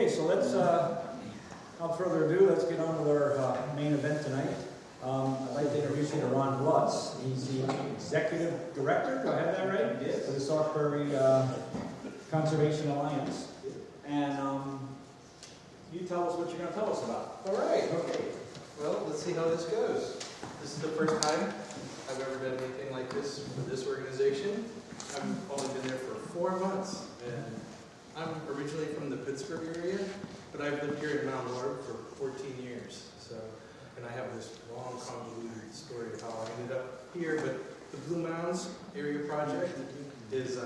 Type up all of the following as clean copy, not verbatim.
Okay, so let's, without further ado, let's get on with our main event tonight. I'd like to introduce you to Ron Lutz. He's the Executive Director, do I have that right? Yes. For the Sauk Prairie Conservation Alliance. And you tell us what you're going to tell us about. All right, okay. Well, let's see how this goes. This is the first time I've ever done anything like this for this organization. I've only been there for 4 months, and I'm originally from the Pittsburgh area, but I've lived here in Mount Lord for 14 years. So, and I have this long, convoluted story of how I ended up here, but the Blue Mounds Area Project is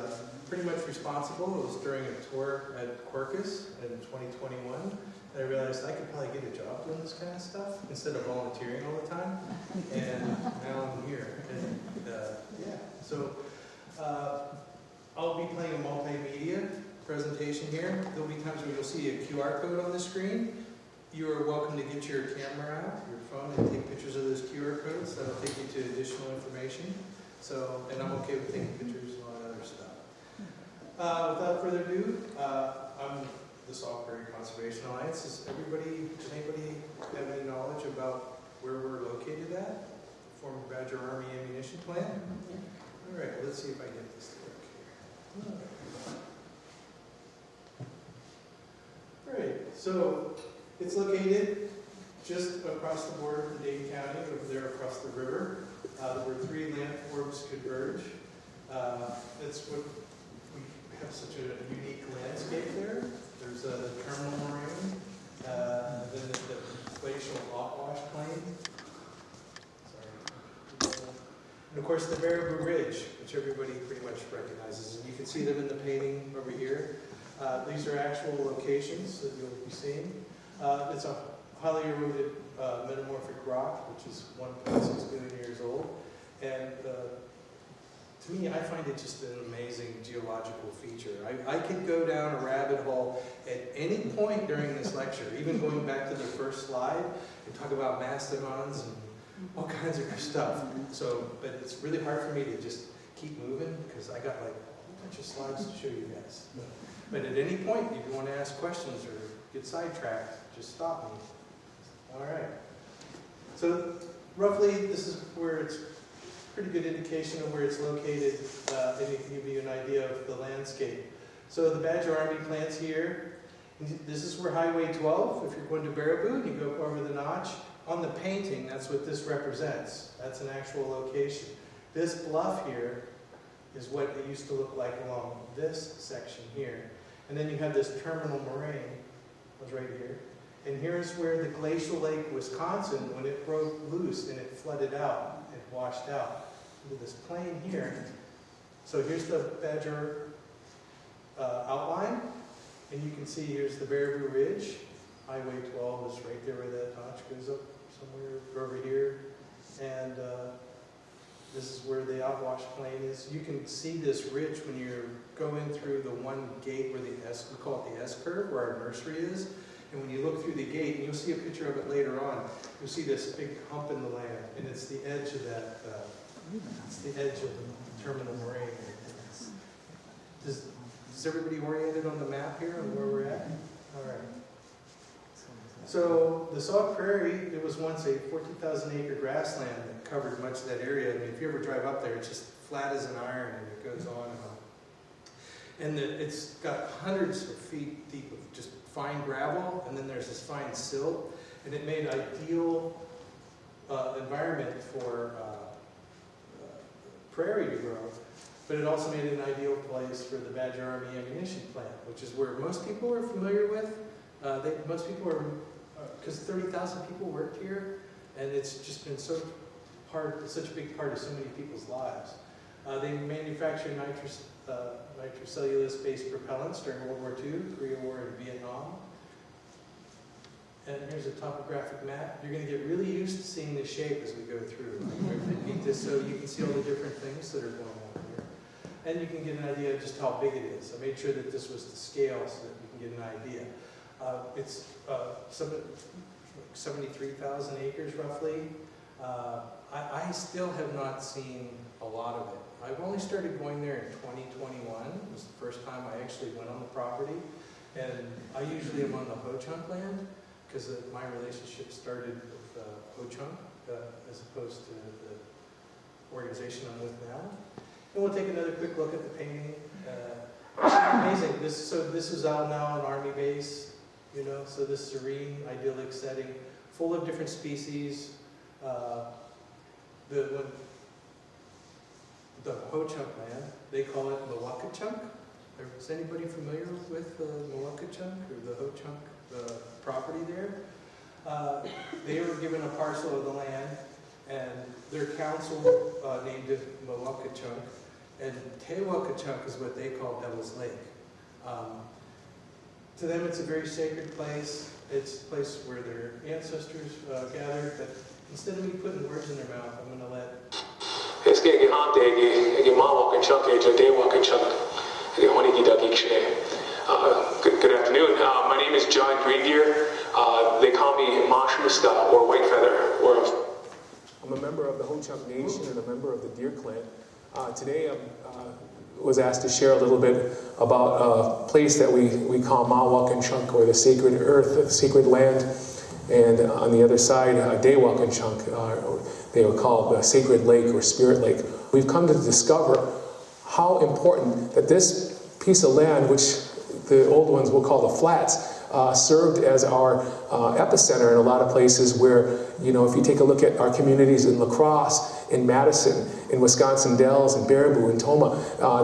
pretty much responsible. It was during a tour at Quercus in 2021. And I realized I could probably get a job doing this kind of stuff instead of volunteering all the time. And now I'm here. And yeah, so I'll be playing a multimedia presentation here. There'll be times where you'll see a QR code on the screen. You are welcome to get your camera out, your phone, and take pictures of those QR codes. That'll take you to additional information. So, and I'm okay with taking pictures and all that other stuff. Without further ado, I'm the Sauk Prairie Conservation Alliance. Does anybody have any knowledge about where we're located at? The former Badger Army ammunition plant? All right, let's see if I get this to work here. All right, so it's located just across the border from Dane County, over there across the river, where 3 landforms converge. That's what we have such a unique landscape there. There's the terminal moraine, then the glacial offwash plain. Sorry. And of course the Baraboo Ridge, which everybody pretty much recognizes. And you can see them in the painting over here. These are actual locations that you'll be seeing. It's a highly eroded metamorphic rock, which is 1.6 billion years old. And to me, I find it just an amazing geological feature. I could go down a rabbit hole at any point during this lecture, even going back to the first slide, and talk about mastodons and all kinds of stuff. So, but it's really hard for me to just keep moving because I got like a bunch of slides to show you guys. But at any point, if you want to ask questions or get sidetracked, just stop me. All right. So roughly, this is where it's pretty good indication of where it's located, and it can give you an idea of the landscape. So the Badger Army plant's here. This is where Highway 12, if you're going to Baraboo, you go over the notch. On the painting, that's what this represents. That's an actual location. This bluff here is what it used to look like along this section here. And then you have this terminal moraine, was right here. And here's where the glacial lake, Wisconsin, when it broke loose and it flooded out, it washed out into this plain here. So here's the Badger outline, and you can see here's the Baraboo Ridge. Highway 12 is right there where that notch goes up somewhere over here. And this is where the outwash plain is. You can see this ridge when you're going through the one gate where we call it the S-curve, where our nursery is. And when you look through the gate, and you'll see a picture of it later on, you'll see this big hump in the land, and it's the edge of that, it's the edge of the terminal moraine. Is everybody oriented on the map here on where we're at? All right. So the Sauk Prairie, it was once a 14,000 acre grassland that covered much of that area. I mean, if you ever drive up there, it's just flat as an iron, and it goes on and on. And it's got hundreds of feet deep of just fine gravel, and then there's this fine silt, and it made ideal environment for prairie to grow, but it also made it an ideal place for the Badger Army ammunition plant, which is where most people are familiar with. Most people are, because 30,000 people worked here, and it's just been such a big part of so many people's lives. They manufacture nitrocellulose-based propellants during World War II, Korea War, and Vietnam. And here's a topographic map. You're going to get really used to seeing this shape as we go through. I paint this so you can see all the different things that are going on here. And you can get an idea of just how big it is. I made sure that this was to scale so that you can get an idea. It's 73,000 acres roughly. I still have not seen a lot of it. I've only started going there in 2021. It was the first time I actually went on the property. And I usually am on the Ho-Chunk land, because my relationship started with Ho-Chunk, as opposed to the organization I'm with now. And we'll take another quick look at the painting. It's amazing. This is out now on Army base, you know, so this serene, idyllic setting, full of different species. The Ho-Chunk land, they call it Mawakachunk. Is anybody familiar with the Mawakachunk or the Ho-Chunk property there? They were given a parcel of the land, and their council named it Mawakachunk, and Tewakachunk is what they call Devil's Lake. To them, it's a very sacred place. It's a place where their ancestors gathered. But instead of me putting words in their mouth, I'm going to let. Good afternoon. My name is John Greendeer. They call me Mashmuska or White Feather. I'm a member of the Ho-Chunk Nation and a member of the Deer Clan. Today I was asked to share a little bit about a place that we call Mawakachunk, or the sacred earth, the sacred land, and on the other side, Dewakachunk, they were called the sacred lake or spirit lake. We've come to discover how important that this piece of land, which the old ones will call the flats, served as our epicenter in a lot of places where, you know, if you take a look at our communities in La Crosse, in Madison, in Wisconsin Dells, in Baraboo, and Toma,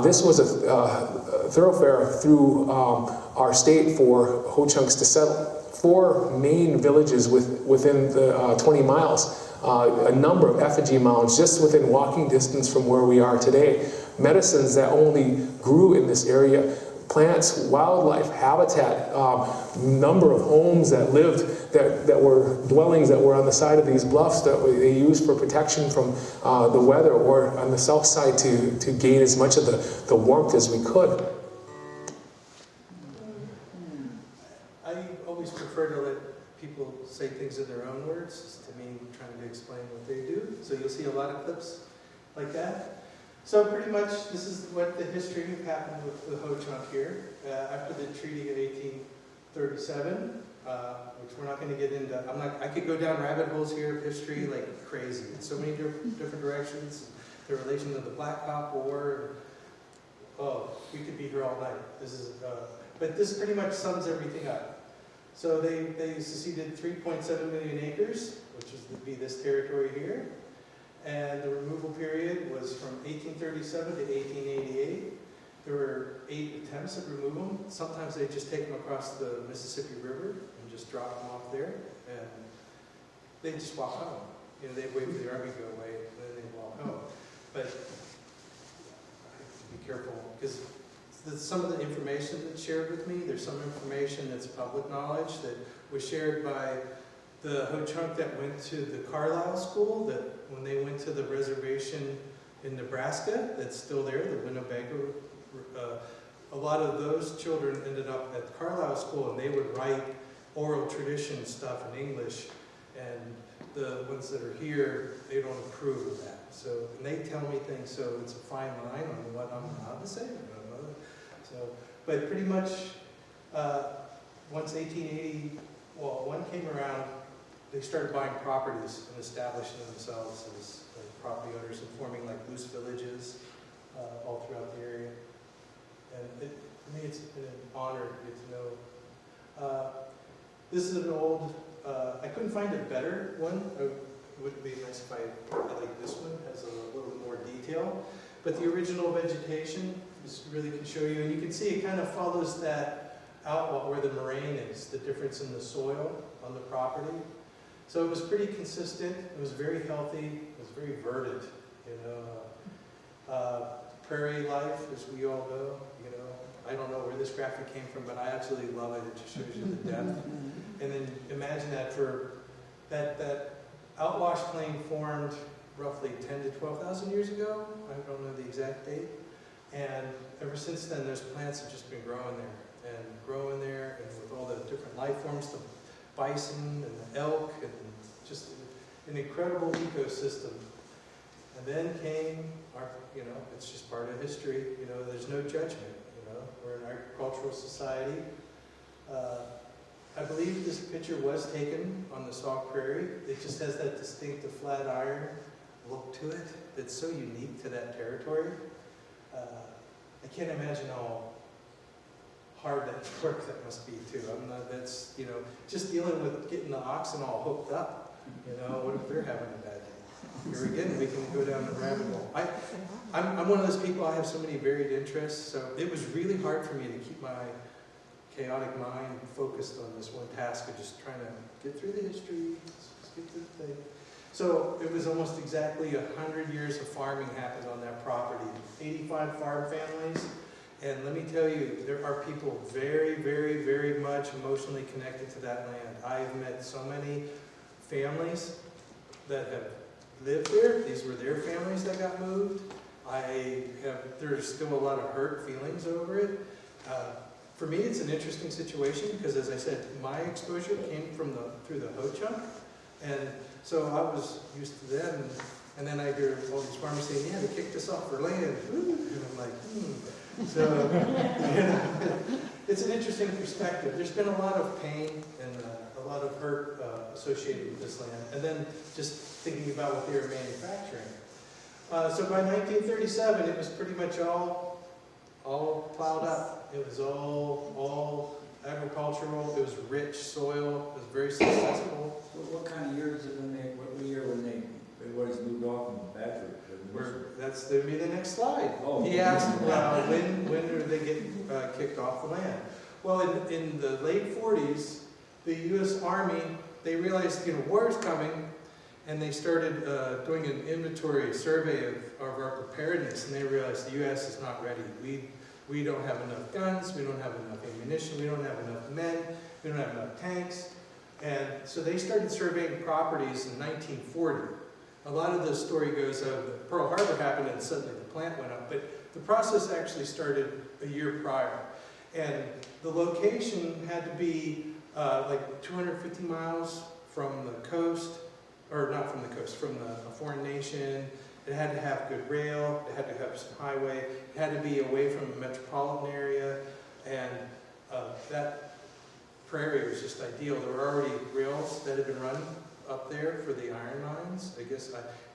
this was a thoroughfare through our state for Ho-Chunks to settle. 4 main villages within the 20 miles, a number of effigy mounds just within walking distance from where we are today. Medicines that only grew in this area, plants, wildlife, habitat, number of homes that lived, that were dwellings that were on the side of these bluffs that they used for protection from the weather, or on the south side to gain as much of the warmth as we could. I always prefer to let people say things in their own words to me trying to explain what they do. So you'll see a lot of clips like that. So pretty much this is what the history happened with the Ho-Chunk here. After the Treaty of 1837, which we're not going to get into. I could go down rabbit holes here of history like crazy. So many different directions. The relation to the Black Hawk War. Oh, we could be here all night. But this pretty much sums everything up. So they seceded 3.7 million acres, which would be this territory here. And the removal period was from 1837 to 1888. There were 8 attempts at removal. Sometimes they just take them across the Mississippi River and just drop them off there. And they just walk home. You know, they wait for the army to go away, and then they walk home. But I have to be careful, because some of the information that's shared with me, there's some information that's public knowledge that was shared by the Ho-Chunk that went to the Carlisle School, that when they went to the reservation in Nebraska, that's still there, the Winnebago, a lot of those children ended up at the Carlisle School, and they would write oral tradition stuff in English, and the ones that are here, they don't approve of that. So, and they tell me things, so it's a fine line on what I'm allowed to say. So, but pretty much, once 1881 came around, they started buying properties and establishing themselves as property owners and forming like loose villages all throughout the area. And for me, it's been an honor to get to know. This is an old, I couldn't find a better one. It would be nice if I like this one, it has a little more detail. But the original vegetation really can show you, and you can see it kind of follows that outlet where the moraine is, the difference in the soil on the property. So it was pretty consistent, it was very healthy, it was very verdant, you know. Prairie life, as we all know, you know. I don't know where this graphic came from, but I absolutely love it. It just shows you the depth. And then imagine that for that outwash plain formed roughly 10 to 12,000 years ago. I don't know the exact date. And ever since then, those plants have just been growing there, and with all the different life forms, the bison and the elk, and just an incredible ecosystem. And then came our, you know, it's just part of history. You know, there's no judgment. You know, we're an agricultural society. I believe this picture was taken on the Sauk Prairie. It just has that distinctive flat iron look to it that's so unique to that territory. I can't imagine how hard that work that must be too. That's, you know, just dealing with getting the oxen all hooked up. You know, what if they're having a bad day? Here again, we can go down the rabbit hole. I'm one of those people, I have so many varied interests, so it was really hard for me to keep my chaotic mind focused on this one task of just trying to get through the history, just get through the thing. So it was almost exactly 100 years of farming happened on that property. 85 farm families. And let me tell you, there are people very, very, very much emotionally connected to that land. I have met so many families that have lived there. These were their families that got moved. There's still a lot of hurt feelings over it. For me, it's an interesting situation because, as I said, my exposure came through the Ho-Chunk. And so I was used to them. And then I hear all these farmers saying, yeah, they kicked us off for land. And I'm like, So, you know, it's an interesting perspective. There's been a lot of pain and a lot of hurt associated with this land. And then just thinking about what they were manufacturing. So by 1937, it was pretty much all plowed up. It was all agricultural. It was rich soil. It was very successful. What kind of years did what year when they was moved off from Badger? That's going to be the next slide. Oh. He asked when did they get kicked off the land? Well, in the late 40s, the U.S. Army, they realized, war is coming, and they started doing an inventory, a survey of our preparedness, and they realized the U.S. is not ready. We don't have enough guns, we don't have enough ammunition, we don't have enough men, we don't have enough tanks. And so they started surveying properties in 1940. A lot of the story goes of Pearl Harbor happened and suddenly the plant went up, but the process actually started a year prior. And the location had to be like 250 miles from the coast, or not from the coast, from a foreign nation. It had to have good rail, it had to have some highway, it had to be away from a metropolitan area, and that prairie was just ideal. There were already rails that had been run up there for the iron mines. I guess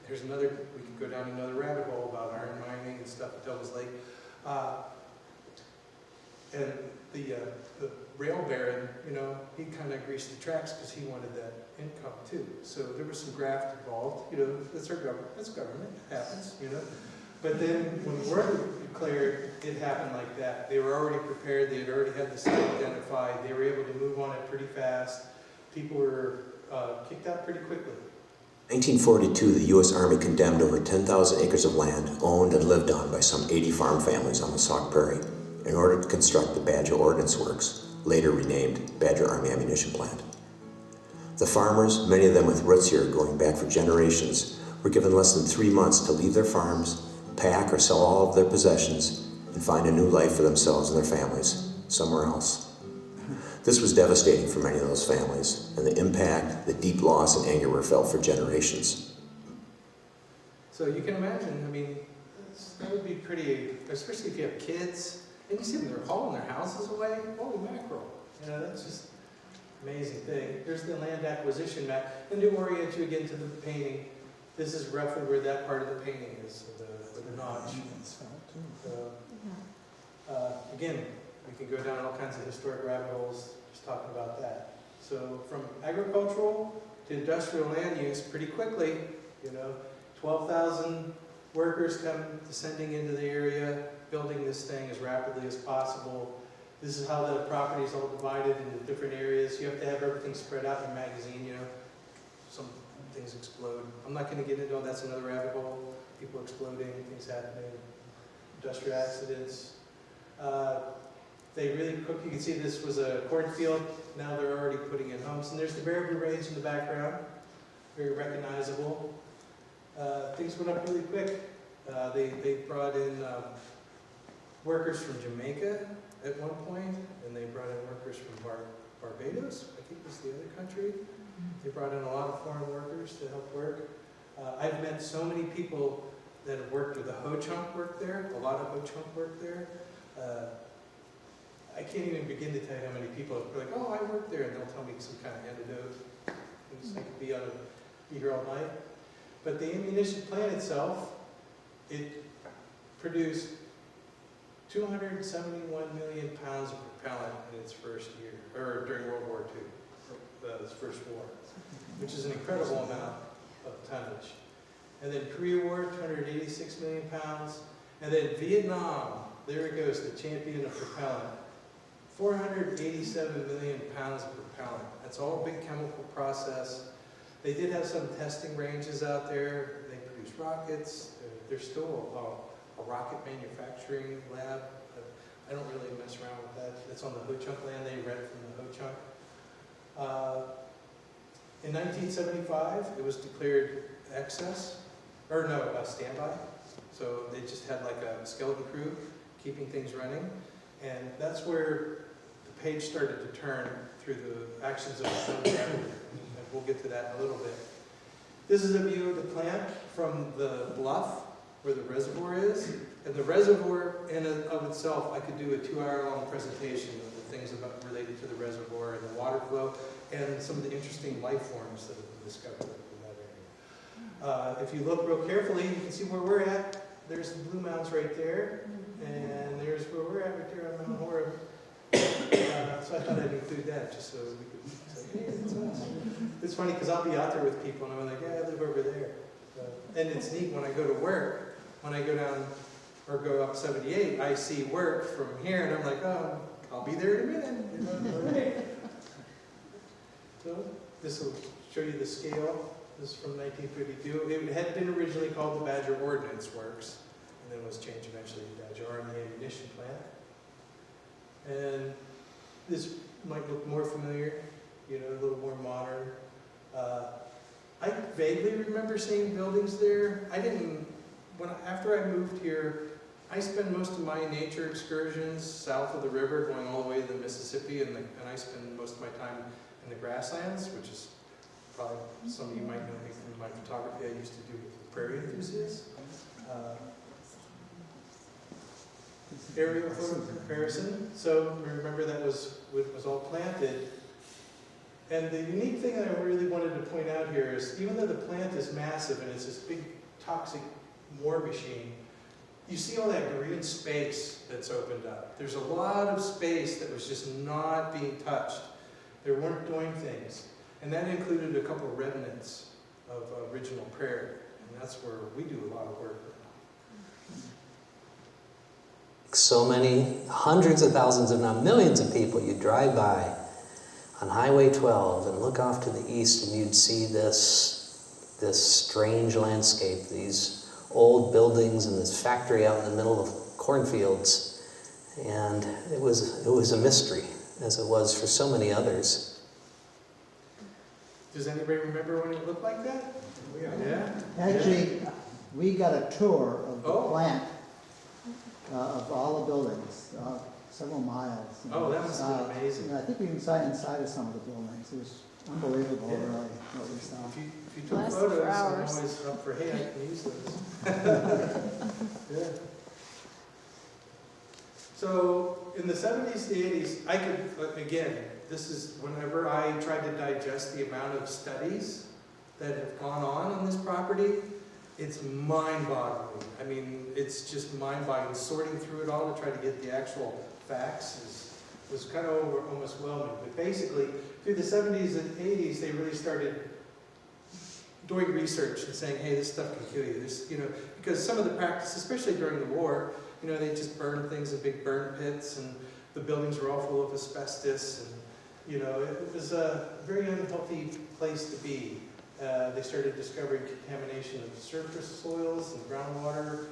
there's another, we could go down another rabbit hole about iron mining and stuff at Devil's Lake. And the rail baron, he kind of greased the tracks because he wanted that income too. So there was some graft involved. That's our government. That's government. It happens. But then when war declared, it happened like that. They were already prepared. They had already had the site identified. They were able to move on it pretty fast. People were kicked out pretty quickly. 1942, the U.S. Army condemned over 10,000 acres of land owned and lived on by some 80 farm families on the Sauk Prairie in order to construct the Badger Ordnance Works, later renamed Badger Army Ammunition Plant. The farmers, many of them with roots here going back for generations, were given less than 3 months to leave their farms, pack or sell all of their possessions, and find a new life for themselves and their families somewhere else. This was devastating for many of those families, and the impact, the deep loss and anger were felt for generations. So you can imagine, that would be pretty, especially if you have kids, and you see them, they're hauling their houses away. Holy mackerel. That's just an amazing thing. Here's the land acquisition map. And to orient you again to the painting, this is roughly where that part of the painting is, with the notch. Again, we can go down all kinds of historic rabbit holes just talking about that. So from agricultural to industrial land use pretty quickly, 12,000 workers come descending into the area, building this thing as rapidly as possible. This is how the property is all divided into different areas. You have to have everything spread out in a magazine, some things explode. I'm not going to get into it, that's another rabbit hole. People exploding, things happening, industrial accidents. They really cook. You can see this was a cornfield. Now they're already putting in homes. And there's the Baraboo Range in the background. Very recognizable. Things went up really quick. They brought in workers from Jamaica at one point, and they brought in workers from Barbados, I think was the other country. They brought in a lot of foreign workers to help work. I've met so many people that have worked with the Ho-Chunk work there. A lot of Ho-Chunk work there. I can't even begin to tell you how many people are like, oh, I work there, and they'll tell me some kind of anecdote. I could be here all night. But the ammunition plant itself, it produced 271 million pounds of propellant in its first year, or during World War II, its first war, which is an incredible amount of tonnage. And then Korea War, 286 million pounds. And then Vietnam, there it goes, the champion of propellant. 487 million pounds of propellant. That's all a big chemical process. They did have some testing ranges out there. They produce rockets. There's still a rocket manufacturing lab. I don't really mess around with that. It's on the Ho-Chunk land. They rent from the Ho-Chunk. In 1975, it was declared standby. So they just had like a skeleton crew keeping things running. And that's where the page started to turn through the actions of the film director. And we'll get to that in a little bit. This is a view of the plant from the bluff where the reservoir is. And the reservoir in and of itself, I could do a 2-hour-long presentation of the things related to the reservoir and the water flow and some of the interesting life forms that have been discovered in that area. If you look real carefully, you can see where we're at. There's the Blue Mounds right there. And there's where we're at right there on Mount Horeb. So I thought I'd include that just so we could say, hey, it's us. It's funny because I'll be out there with people and I'm like, yeah, I live over there. And it's neat when I go to work, when I go down or go up 78, I see work from here and I'm like, oh, I'll be there in a minute. You know? So this will show you the scale. This is from 1952. It had been originally called the Badger Ordnance Works. And then was changed eventually to Badger Army Ammunition Plant. And this might look more familiar, you know, a little more modern. I vaguely remember seeing buildings there. After I moved here, I spend most of my nature excursions south of the river, going all the way to the Mississippi, and I spend most of my time in the grasslands, which is probably some of you might know me from my photography I used to do with prairie enthusiasts. Aerial photo comparison. So remember that was all planted. And the unique thing that I really wanted to point out here is even though the plant is massive and it's this big toxic war machine, you see all that green space that's opened up. There's a lot of space that was just not being touched. They weren't doing things. And that included a couple of remnants of original prairie. And that's where we do a lot of work. So many hundreds of thousands, if not millions of people, you drive by on Highway 12 and look off to the east and you'd see this strange landscape, these old buildings and this factory out in the middle of cornfields. And it was a mystery, as it was for so many others. Does anybody remember when it looked like that? Yeah. Actually, we got a tour of the plant. Of all the buildings, several miles. Oh, that must have been amazing. I think we even saw inside of some of the buildings. It was unbelievable, really, what we saw. If you took photos, I'm always up for, hey, I can use those. Yeah. So in the 70s, the 80s, I could, again, this is whenever I tried to digest the amount of studies that have gone on this property, it's mind-boggling. I mean, it's just mind-boggling. Sorting through it all to try to get the actual facts was kind of almost overwhelming. But basically, through the 70s and 80s, they really started doing research and saying, hey, this stuff can kill you. Because some of the practice, especially during the war, they just burned things in big burn pits, and the buildings were all full of asbestos, and it was a very unhealthy place to be. They started discovering contamination of surface soils and groundwater,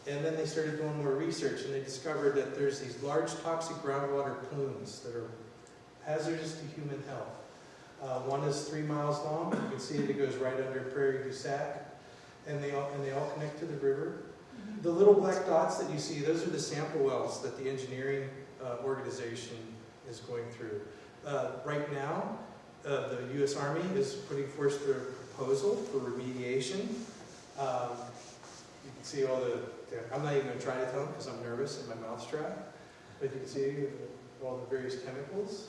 and then they started doing more research, and they discovered that there's these large toxic groundwater plumes that are hazardous to human health. One is 3 miles long. You can see it goes right under Prairie du Sac, and they all connect to the river. The little black dots that you see, those are the sample wells that the engineering organization is going through. Right now, the U.S. Army is putting forth their proposal for remediation. You can see all I'm not even going to try to tell them because I'm nervous and my mouth's dry. But you can see all the various chemicals.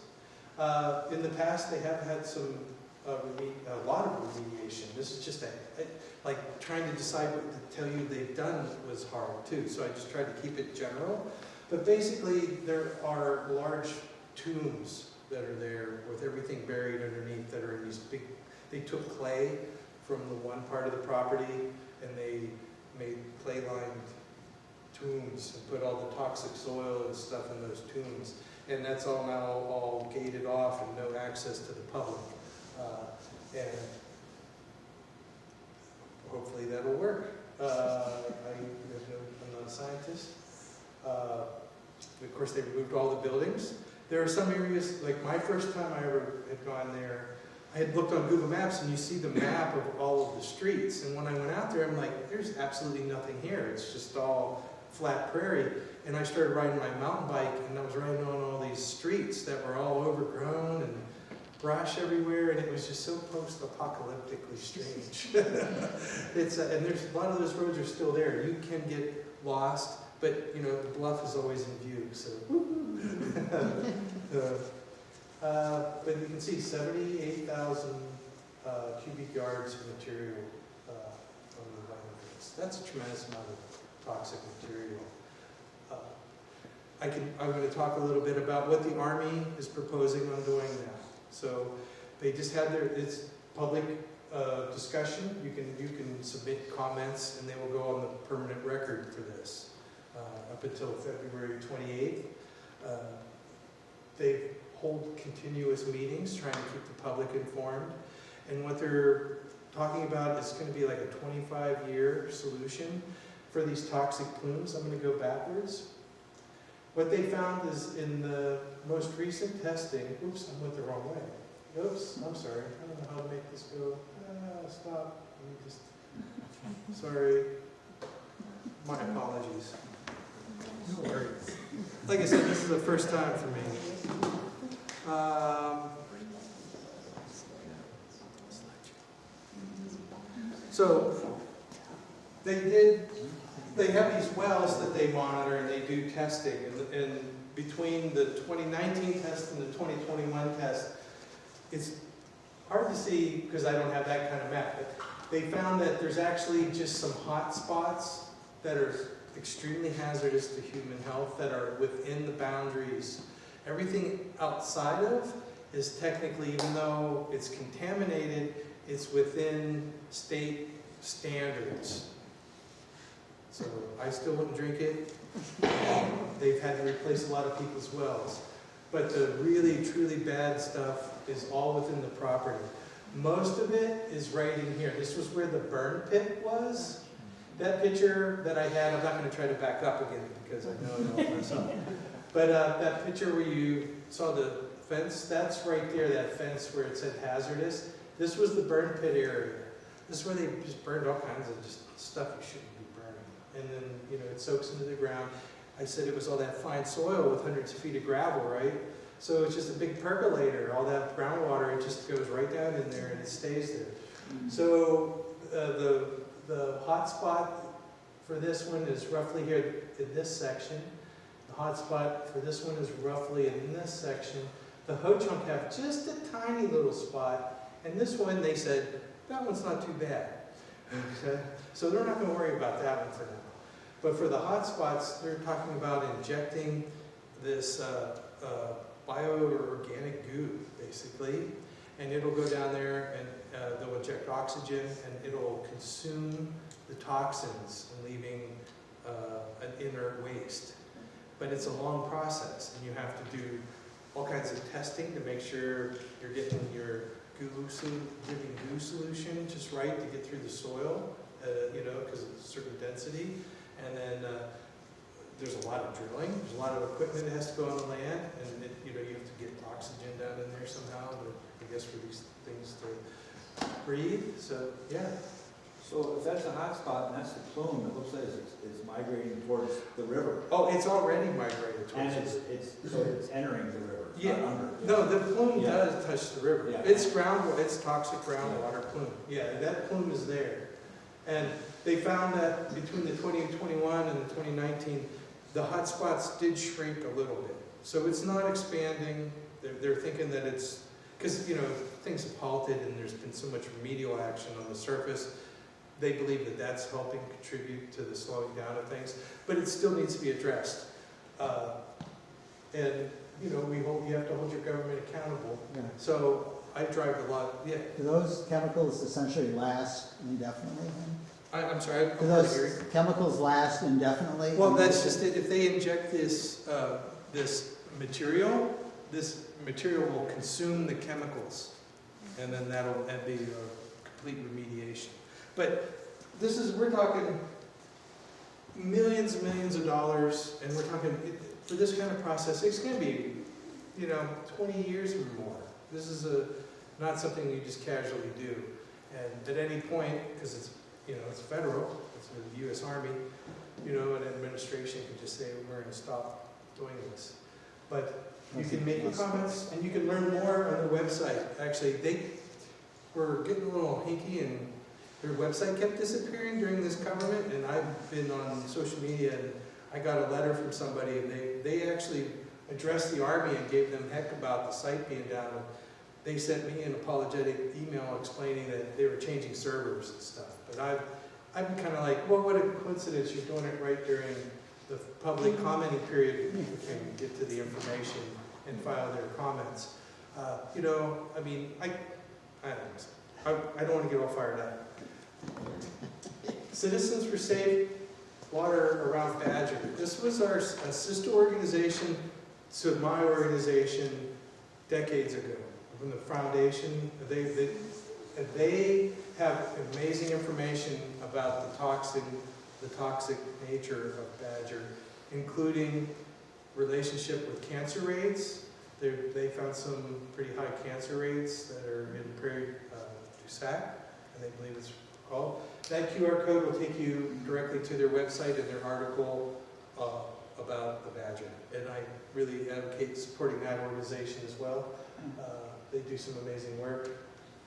In the past, they have had a lot of remediation. This is just like trying to decide what to tell you they've done was hard too. So I just tried to keep it general. But basically, there are large tombs that are there with everything buried underneath that are in these big, they took clay from the one part of the property and they made clay-lined tombs and put all the toxic soil and stuff in those tombs. And that's all now all gated off and no access to the public. And hopefully that'll work. I'm not a scientist. Of course, they removed all the buildings. There are some areas, like my first time I ever had gone there, I had looked on Google Maps and you see the map of all of the streets. And when I went out there, I'm like, there's absolutely nothing here. It's just all flat prairie. And I started riding my mountain bike and I was riding on all these streets that were all overgrown and brush everywhere. And it was just so post-apocalyptically strange. And there's a lot of those roads are still there. You can get lost, but you know, the bluff is always in view. So. But you can see 78,000 cubic yards of material on the landfills. That's a tremendous amount of toxic material. I'm going to talk a little bit about what the Army is proposing on doing now. So they just had it's public discussion. You can submit comments and they will go on the permanent record for this up until February 28th. They hold continuous meetings trying to keep the public informed. And what they're talking about is going to be like a 25-year solution for these toxic plumes. I'm going to go backwards. What they found is in the most recent testing, oops, I went the wrong way. Oops, I'm sorry. I don't know how to make this go. Stop. Sorry. My apologies. No worries. Like I said, this is the first time for me. So they have these wells that they monitor and they do testing. And between the 2019 test and the 2021 test, it's hard to see because I don't have that kind of map, but they found that there's actually just some hot spots that are extremely hazardous to human health that are within the boundaries. Everything outside of is technically, even though it's contaminated, it's within state standards. So I still wouldn't drink it. They've had to replace a lot of people's wells. But the really, truly bad stuff is all within the property. Most of it is right in here. This was where the burn pit was. That picture that I had, I'm not going to try to back up again because I know I'll mess up. But that picture where you saw the fence, that's right there, that fence where it said hazardous. This was the burn pit area. This is where they just burned all kinds of just stuff you shouldn't be burning. And then, you know, it soaks into the ground. I said it was all that fine soil with hundreds of feet of gravel, right? So it's just a big percolator. All that groundwater, it just goes right down in there and it stays there. So the hot spot for this one is roughly here in this section. The hot spot for this one is roughly in this section. The Ho-Chunk have just a tiny little spot, and this one they said, that one's not too bad. Okay? So they're not going to worry about that one for now. But for the hot spots, they're talking about injecting this bio-organic goo, basically, and it'll go down there and they'll inject oxygen and it'll consume the toxins and leaving an inert waste. But it's a long process and you have to do all kinds of testing to make sure you're getting your goo solution just right to get through the soil, you know, because of a certain density. And then there's a lot of drilling, there's a lot of equipment that has to go on the land, and it, you know, you have to get oxygen down in there somehow, I guess for these things to breathe, so yeah. So if that's a hot spot and that's the plume, it looks like it's migrating towards the river. Oh, it's already migrated And towards it's entering the river, yeah. not under. No, the plume does touch the river. Yeah. It's it's toxic groundwater plume. Yeah, that plume is there. And they found that between the 2021 and the 2019, the hotspots did shrink a little bit. So it's not expanding. They're thinking that it's, because, you know, things have halted and there's been so much remedial action on the surface. They believe that that's helping contribute to the slowing down of things, but it still needs to be addressed. And, you know, you have to hold your government accountable. Yeah. So I drive a lot, yeah. Do those chemicals essentially last indefinitely then? I'm sorry, I'm Do hard to those hear you. chemicals last indefinitely? Well, that's just it. If they inject this, this material will consume the chemicals, and then that'll be a complete remediation. But we're talking millions and millions of dollars, and we're talking, for this kind of process, it's going to be, you know, 20 years or more. This is not something you just casually do. And at any point, because it's, you know, it's federal, it's the U.S. Army, you know, an administration can just say, we're going to stop doing this. But you can make your comments, and you can learn more on their website. Actually, they were getting a little hinky, and their website kept disappearing during this government, and I've been on social media, and I got a letter from somebody, and they actually addressed the Army and gave them heck about the site being down. They sent me an apologetic email explaining that they were changing servers and stuff. But I'm kind of like, well, what a coincidence, you're doing it right during the public commenting period. People can get to the information and file their comments. You know, I mean, I don't want to get all fired up. Citizens for Safe Water around Badger. This was our sister organization to my organization decades ago. From the foundation, they have amazing information about the toxic nature of Badger, including relationship with cancer rates. They found some pretty high cancer rates that are in Prairie du Sac, and they believe it's called. That QR code will take you directly to their website and their article about the Badger. And I really advocate supporting that organization as well. They do some amazing work.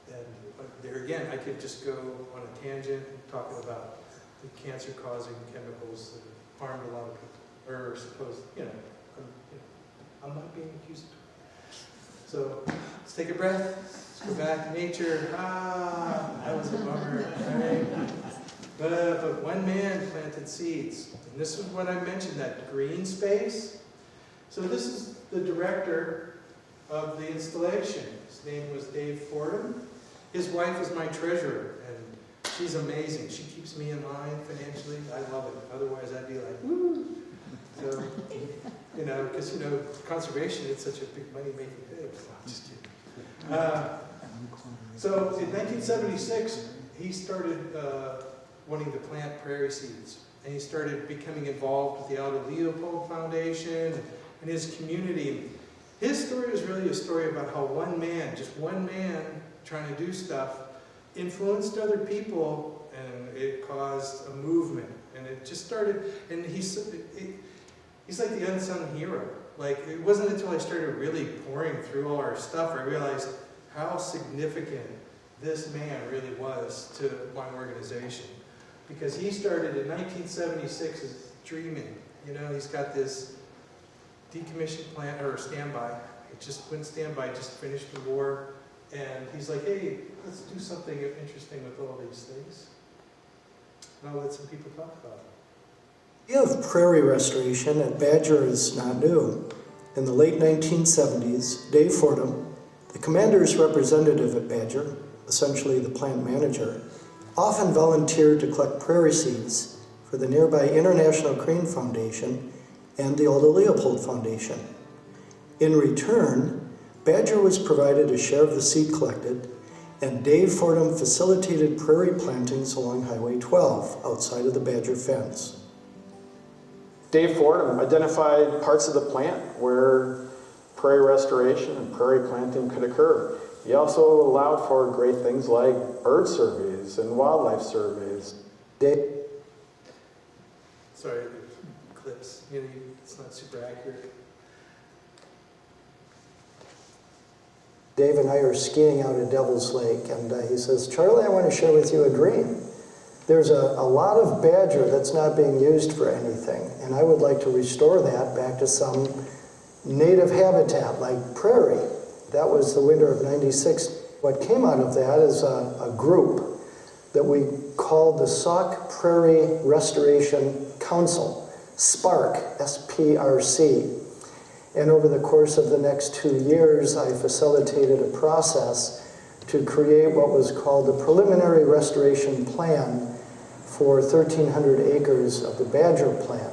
And there again, I could just go on a tangent talking about the cancer-causing chemicals that harmed a lot of people, or supposed, I'm not being accused. So let's take a breath. Let's go back to nature. That was a bummer, right? But one man planted seeds. And this is what I mentioned, that green space. So this is the director of the installation. His name was Dave Fordham. His wife is my treasurer, and she's amazing. She keeps me in line financially. I love it. Otherwise, I'd be like, woo! So, because, conservation, it's such a big money-making thing. No, I'm just kidding. So in 1976, he started wanting to plant prairie seeds. And he started becoming involved with the Aldo Leopold Foundation and his community. His story is really a story about how just one man trying to do stuff, influenced other people, and it caused a movement. And it just started, and he's like the unsung hero. Like, it wasn't until I started really pouring through all our stuff, I realized how significant this man really was to my organization. Because he started in 1976 as dreaming. He's got this decommissioned plant, or standby. It just went standby, just finished the war. And he's like, hey, let's do something interesting with all these things. And I'll let some people talk about it. The idea of prairie restoration at Badger is not new. In the late 1970s, Dave Fordham, the commander's representative at Badger, essentially the plant manager, often volunteered to collect prairie seeds for the nearby International Crane Foundation and the Aldo Leopold Foundation. In return, Badger was provided a share of the seed collected, and Dave Fordham facilitated prairie plantings along Highway 12 outside of the Badger fence. Dave Fordham identified parts of the plant where prairie restoration and prairie planting could occur. He also allowed for great things like bird surveys and wildlife surveys. Sorry, there's clips. It's not super accurate. Dave and I are skiing out at Devil's Lake, and he says, Charlie, I want to share with you a dream. There's a lot of badger that's not being used for anything, and I would like to restore that back to some native habitat like prairie. That was the winter of '96. What came out of that is a group that we called the Sauk Prairie Restoration Council, SPARC, S-P-R-C. And over the course of the next 2 years, I facilitated a process to create what was called the Preliminary Restoration Plan for 1,300 acres of the badger plant.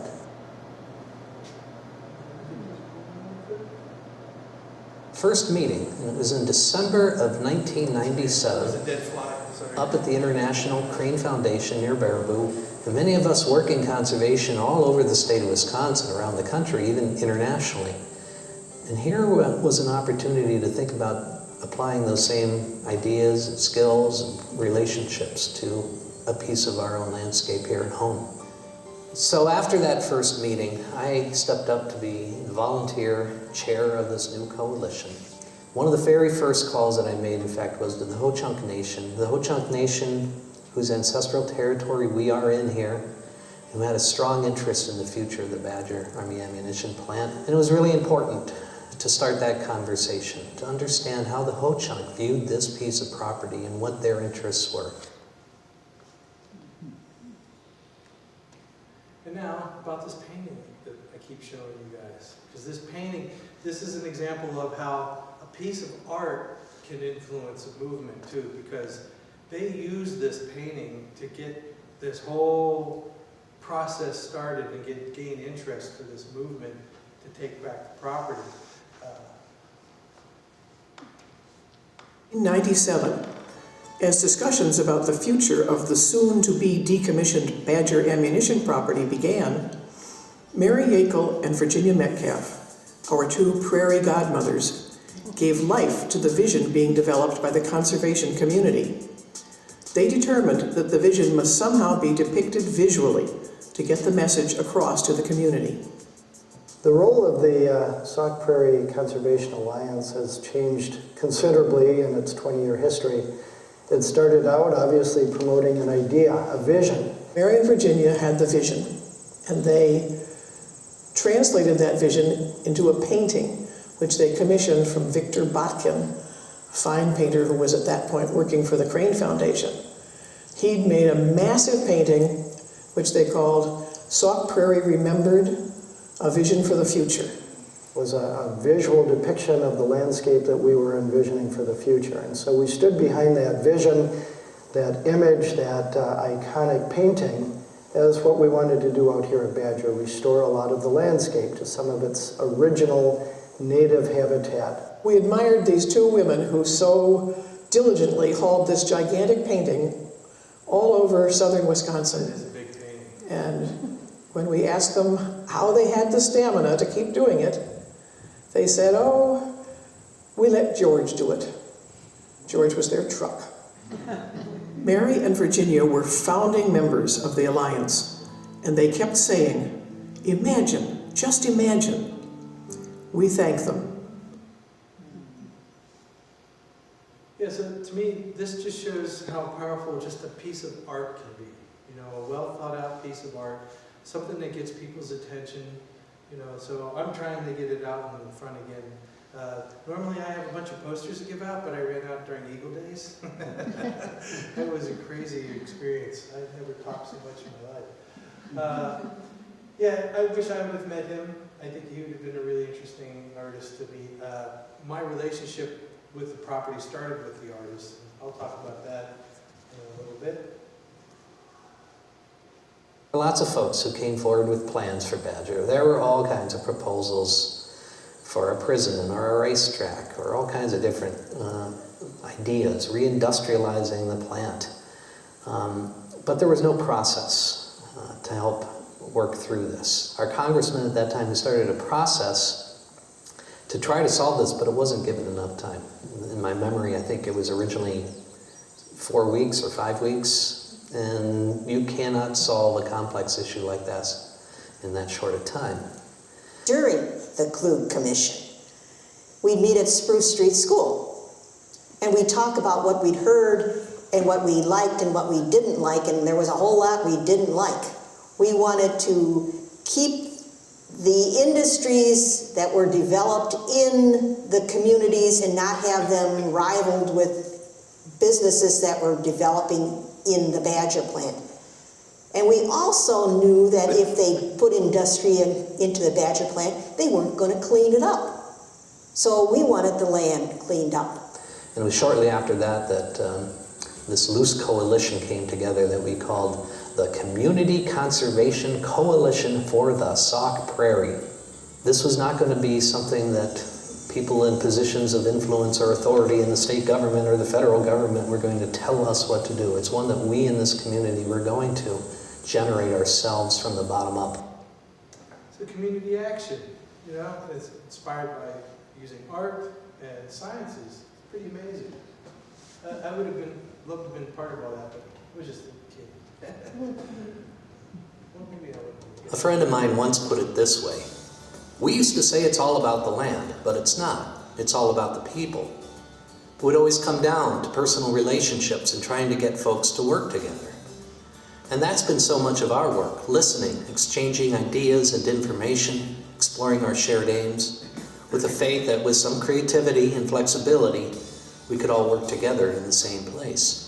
First meeting, and it was in December of 1997, up at the International Crane Foundation near Baraboo, and many of us work in conservation all over the state of Wisconsin, around the country, even internationally. And here was an opportunity to think about applying those same ideas and skills and relationships to a piece of our own landscape here at home. So after that first meeting, I stepped up to be the volunteer chair of this new coalition. One of the very first calls that I made, in fact, was to the Ho-Chunk Nation. The Ho-Chunk Nation, whose ancestral territory we are in here, who had a strong interest in the future of the Badger Army Ammunition Plant. And it was really important to start that conversation, to understand how the Ho-Chunk viewed this piece of property and what their interests were. And now, about this painting that I keep showing you guys. Because this painting, this is an example of how a piece of art can influence a movement too, because they use this painting to get this whole process started and gain interest for this movement to take back the property. In '97, as discussions about the future of the soon-to-be decommissioned Badger ammunition property began, Mary Yackel and Virginia Metcalf, our two prairie godmothers, gave life to the vision being developed by the conservation community. They determined that the vision must somehow be depicted visually to get the message across to the community. The role of the Sauk Prairie Conservation Alliance has changed considerably in its 20-year history. It started out obviously promoting an idea, a vision. Mary and Virginia had the vision, and they translated that vision into a painting, which they commissioned from Victor Botkin, a fine painter who was at that point working for the Crane Foundation. He'd made a massive painting, which they called Sauk Prairie Remembered, a Vision for the Future. It was a visual depiction of the landscape that we were envisioning for the future. And so we stood behind that vision, that image, that iconic painting as what we wanted to do out here at Badger, restore a lot of the landscape to some of its original native habitat. We admired these two women who so diligently hauled this gigantic painting all over southern Wisconsin. It is a big painting. And when we asked them how they had the stamina to keep doing it, they said, oh, we let George do it. George was their truck. Mary and Virginia were founding members of the Alliance, and they kept saying, imagine, just imagine. We thank them. Yeah, so to me, this just shows how powerful just a piece of art can be. You know, a well thought out piece of art, something that gets people's attention. You know, so I'm trying to get it out in the front again. Normally I have a bunch of posters to give out, but I ran out during Eagle Days. That was a crazy experience. I've never talked so much in my life. Yeah, I wish I would have met him. I think he would have been a really interesting artist to meet. My relationship with the property started with the artist. I'll talk about that in a little bit. Lots of folks who came forward with plans for Badger. There were all kinds of proposals for a prison or a racetrack or all kinds of different ideas, reindustrializing the plant. But there was no process to help work through this. Our congressman at that time started a process to try to solve this, but it wasn't given enough time. In my memory, I think it was originally 4 weeks or 5 weeks. And you cannot solve a complex issue like this in that short a time. During the Klug Commission, we'd meet at Spruce Street School, and we'd talk about what we'd heard and what we liked and what we didn't like, and there was a whole lot we didn't like. We wanted to keep the industries that were developed in the communities and not have them rivaled with businesses that were developing in the Badger plant. And we also knew that if they put industry into the Badger plant, they weren't going to clean it up. So we wanted the land cleaned up. And it was shortly after that that this loose coalition came together that we called the Community Conservation Coalition for the Sauk Prairie. This was not going to be something that people in positions of influence or authority in the state government or the federal government were going to tell us what to do. It's one that we in this community were going to generate ourselves from the bottom up. It's a community action, you know, it's inspired by using art and sciences. It's pretty amazing. I would have loved to have been part of all that, but I was just a kid. Well, maybe I would. A friend of mine once put it this way: we used to say it's all about the land, but it's not. It's all about the people. It would always come down to personal relationships and trying to get folks to work together. And that's been so much of our work: listening, exchanging ideas and information, exploring our shared aims, with a faith that with some creativity and flexibility, we could all work together in the same place.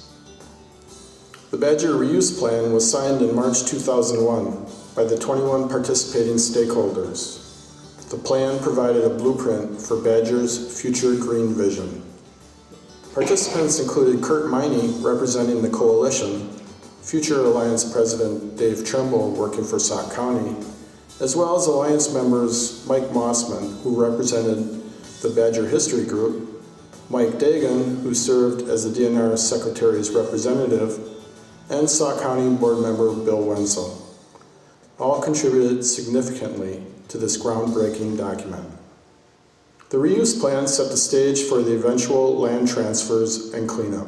The Badger Reuse Plan was signed in March 2001 by the 21 participating stakeholders. The plan provided a blueprint for Badger's future green vision. Participants included Kurt Miney, representing the coalition, future Alliance President Dave Tremble, working for Sauk County, as well as Alliance members Mike Mossman, who represented the Badger History Group, Mike Dagan, who served as the DNR Secretary's representative, and Sauk County Board member Bill Wenzel. All contributed significantly to this groundbreaking document. The reuse plan set the stage for the eventual land transfers and cleanup.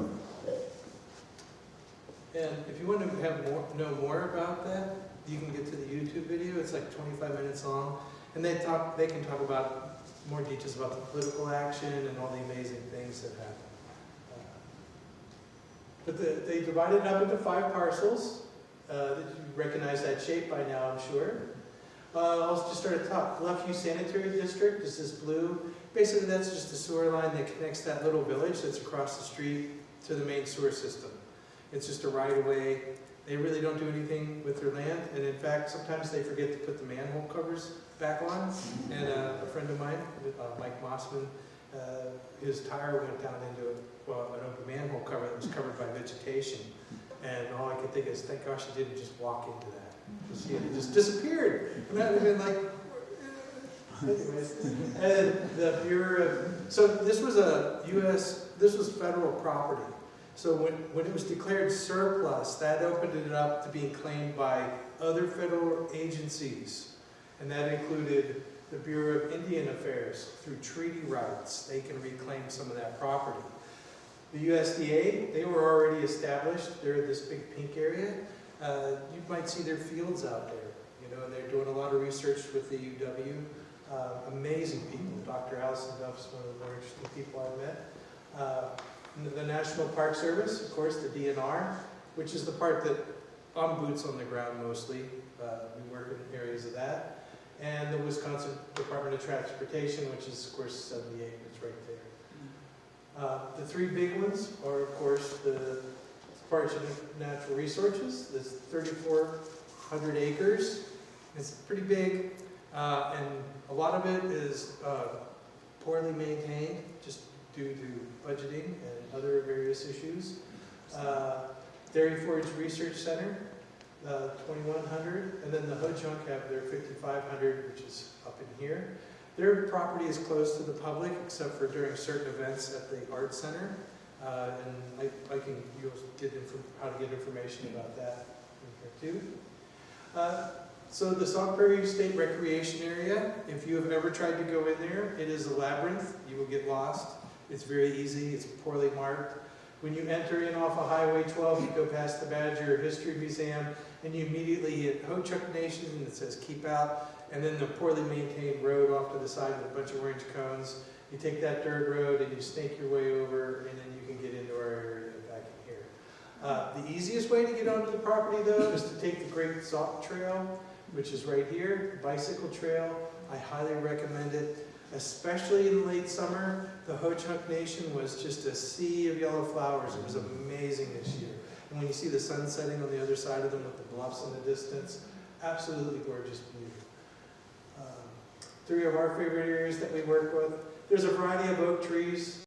And if you want to know more about that, you can get to the YouTube video. It's like 25 minutes long, and they can talk about more details about the political action and all the amazing things that happened. But they divided it up into 5 parcels. You recognize that shape by now, I'm sure. I'll just start at the top. Bluffview Sanitary District is this blue. Basically, that's just a sewer line that connects that little village that's across the street to the main sewer system. It's just a right-of-way. They really don't do anything with their land, and in fact, sometimes they forget to put the manhole covers back on. And a friend of mine, Mike Mossman, his tire went down into an open manhole cover that was covered by vegetation. And all I could think is, thank gosh he didn't just walk into that. It just disappeared. And that would have been like, anyways. And the Bureau of, so this was this was federal property. So when it was declared surplus, that opened it up to being claimed by other federal agencies. And that included the Bureau of Indian Affairs. Through treaty rights, they can reclaim some of that property. The USDA, they were already established. They're this big pink area. You might see their fields out there. You know, and they're doing a lot of research with the UW. Amazing people. Dr. Allison Duff's one of the more interesting people I've met. The National Park Service, of course, the DNR, which is the part that I'm boots on the ground mostly. We work in areas of that. And the Wisconsin Department of Transportation, which is, of course, 78. It's right there. The 3 big ones are, of course, the Department of Natural Resources. There's 3,400 acres. It's pretty big, and a lot of it is poorly maintained, just due to budgeting and other various issues. Dairy Forage Research Center, 2,100, and then the Ho-Chunk have their 5,500, which is up in here. Their property is closed to the public, except for during certain events at the Art Center. And you'll get how to get information about that in here too. So the Sauk Prairie State Recreation Area, if you have ever tried to go in there, it is a labyrinth. You will get lost. It's very easy. It's poorly marked. When you enter in off of Highway 12, you go past the Badger History Museum, and you immediately hit Ho-Chunk Nation, and it says keep out. And then the poorly maintained road off to the side with a bunch of orange cones. You take that dirt road and you snake your way over, and then you can get into our area back in here. The easiest way to get onto the property though is to take the Great Sauk Trail, which is right here, bicycle trail. I highly recommend it, especially in late summer. The Ho-Chunk Nation was just a sea of yellow flowers. It was amazing this year. And when you see the sun setting on the other side of them with the bluffs in the distance, absolutely gorgeous view. 3 of our favorite areas that we work with. There's a variety of oak trees.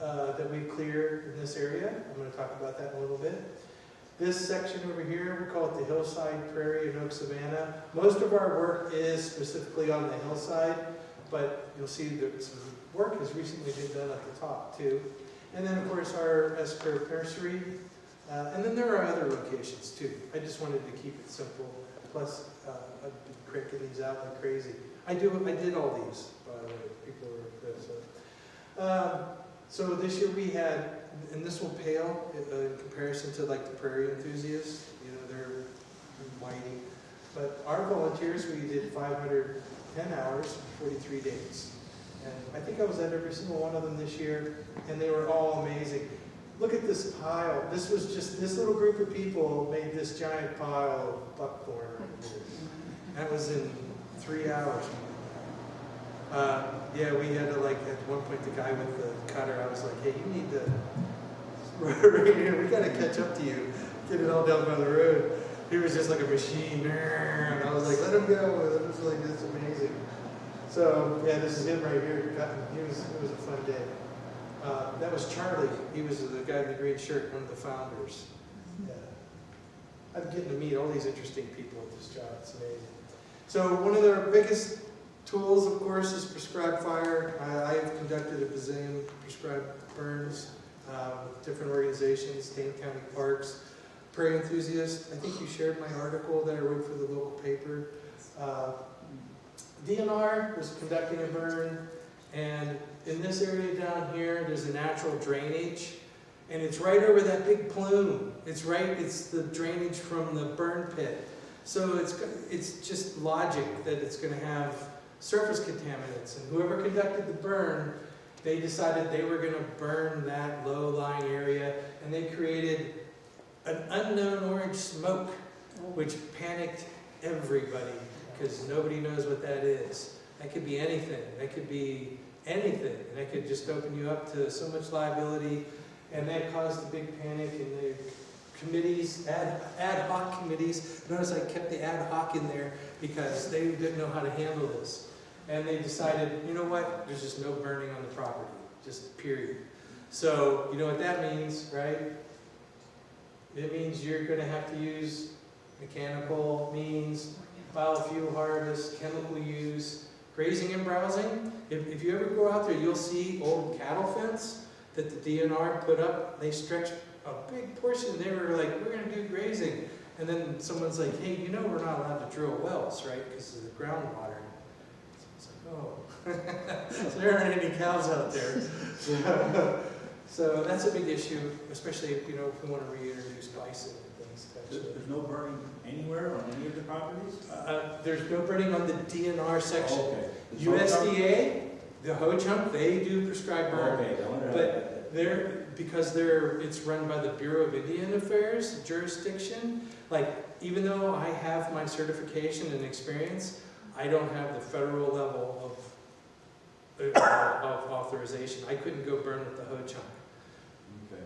That we clear in this area. I'm going to talk about that in a little bit. This section over here, we call it the hillside prairie and oak savanna. Most of our work is specifically on the hillside, but you'll see that some work has recently been done at the top too. And then of course our S-curve nursery. And then there are other locations too. I just wanted to keep it simple. Plus, I've been cranking these out like crazy. I did all these, by the way. People were so this year we had, and this will pale in comparison to like the prairie enthusiasts. You know, they're mighty. But our volunteers, we did 510 hours, 43 days. And I think I was at every single one of them this year, and they were all amazing. Look at this pile. This was just, this little group of people made this giant pile of buckthorn right here. That was in 3 hours. Yeah, we had to, like, at one point, the guy with the cutter, I was like, hey, you need to, we got to catch up to you. Get it all down by the road. He was just like a machine. And I was like, let him go. It was like, this amazing. So, yeah, this is him right here. It was a fun day. That was Charlie. He was the guy in the green shirt, one of the founders. Yeah. I'm getting to meet all these interesting people at this job. It's amazing. So one of their biggest tools, of course, is prescribed fire. I have conducted a bazillion prescribed burns with different organizations, Dane County Parks, Prairie Enthusiast. I think you shared my article that I wrote for the local paper. DNR was conducting a burn, and in this area down here, there's a natural drainage, and it's right over that big plume. It's the drainage from the burn pit. So it's just logic that it's going to have surface contaminants, and whoever conducted the burn, they decided they were going to burn that low-lying area, and they created an unknown orange smoke, which panicked everybody, because nobody knows what that is. That could be anything. That could be anything. And that could just open you up to so much liability, and that caused a big panic, and the committees, ad hoc committees, notice I kept the ad hoc in there because they didn't know how to handle this. And they decided, you know what, there's just no burning on the property, just period. So, you know what that means, right? It means you're going to have to use mechanical means, biofuel harvest, chemical use, grazing and browsing. If you ever go out there, you'll see old cattle fence that the DNR put up. They stretched a big portion. They were like, we're going to do grazing. And then someone's like, hey, you know we're not allowed to drill wells, right? Because of the groundwater. Oh, so there aren't any cows out there. So that's a big issue, especially if we want to reintroduce bison and things. There's no burning anywhere on any of the properties? There's no burning on the DNR section. Oh, okay. USDA, the Ho-Chunk, they do prescribe burn. Okay, but it's run by the Bureau of Indian Affairs jurisdiction. Like, even though I have my certification and experience, I don't have the federal level of authorization. I couldn't go burn with the hoe chunk.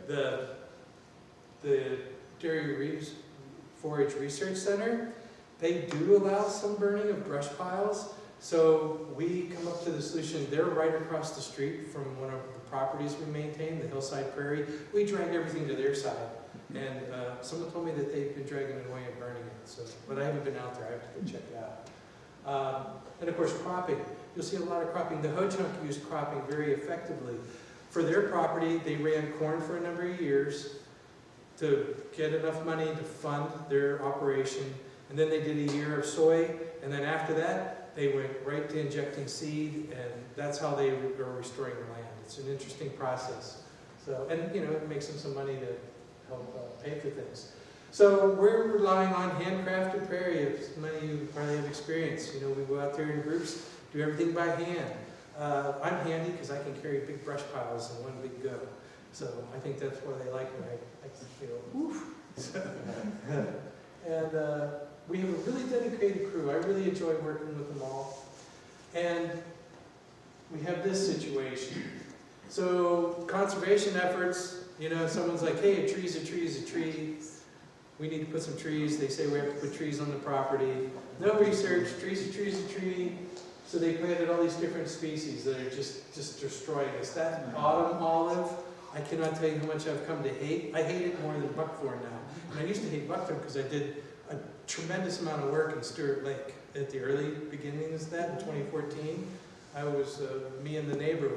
Okay. The Dairy Reeves 4-H Research Center, they do allow some burning of brush piles. So we come up to the solution. They're right across the street from one of the properties we maintain, the Hillside Prairie. We drag everything to their side. And someone told me that they've been dragging it away and burning it. So, but I haven't been out there. I have to go check it out. And of course, cropping. You'll see a lot of cropping. The hoe chunk used cropping very effectively. For their property, they ran corn for a number of years to get enough money to fund their operation. And then they did a year of soy. And then after that, they went right to injecting seed. And that's how they are restoring the land. It's an interesting process. So, and you know, it makes them some money to help pay for things. So we're relying on handcrafted prairie, if many of you probably have experience. You know, we go out there in groups, do everything by hand. I'm handy because I can carry big brush piles in one big go. So I think that's why they like me. I can feel, woof. And we have a really dedicated crew. I really enjoy working with them all. And we have this situation. So conservation efforts, you know, someone's like, hey, a tree's a tree is a tree. We need to put some trees. They say we have to put trees on the property. No research, tree's a tree is a tree. So they planted all these different species that are just destroying us. That autumn olive, I cannot tell you how much I've come to hate. I hate it more than buckthorn now. And I used to hate buckthorn because I did a tremendous amount of work in Stewart Lake at the early beginnings of that in 2014. I was, me and the neighbor,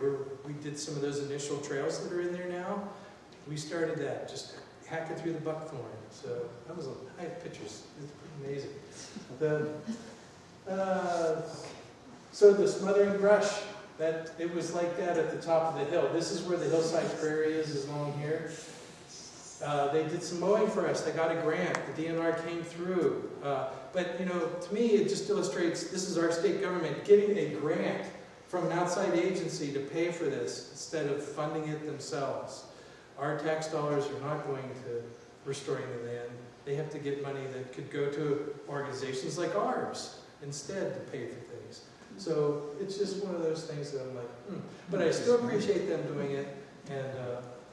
we did some of those initial trails that are in there now. We started that, just hacking through the buckthorn. So that was, I have pictures, it's pretty amazing. So the smothering brush, that it was like that at the top of the hill. This is where the Hillside Prairie is along here. They did some mowing for us. They got a grant. The DNR came through. But, you know, to me, it just illustrates this is our state government getting a grant from an outside agency to pay for this instead of funding it themselves. Our tax dollars are not going to restoring the land. They have to get money that could go to organizations like ours instead to pay for things. So it's just one of those things that I'm like, But I still appreciate them doing it. And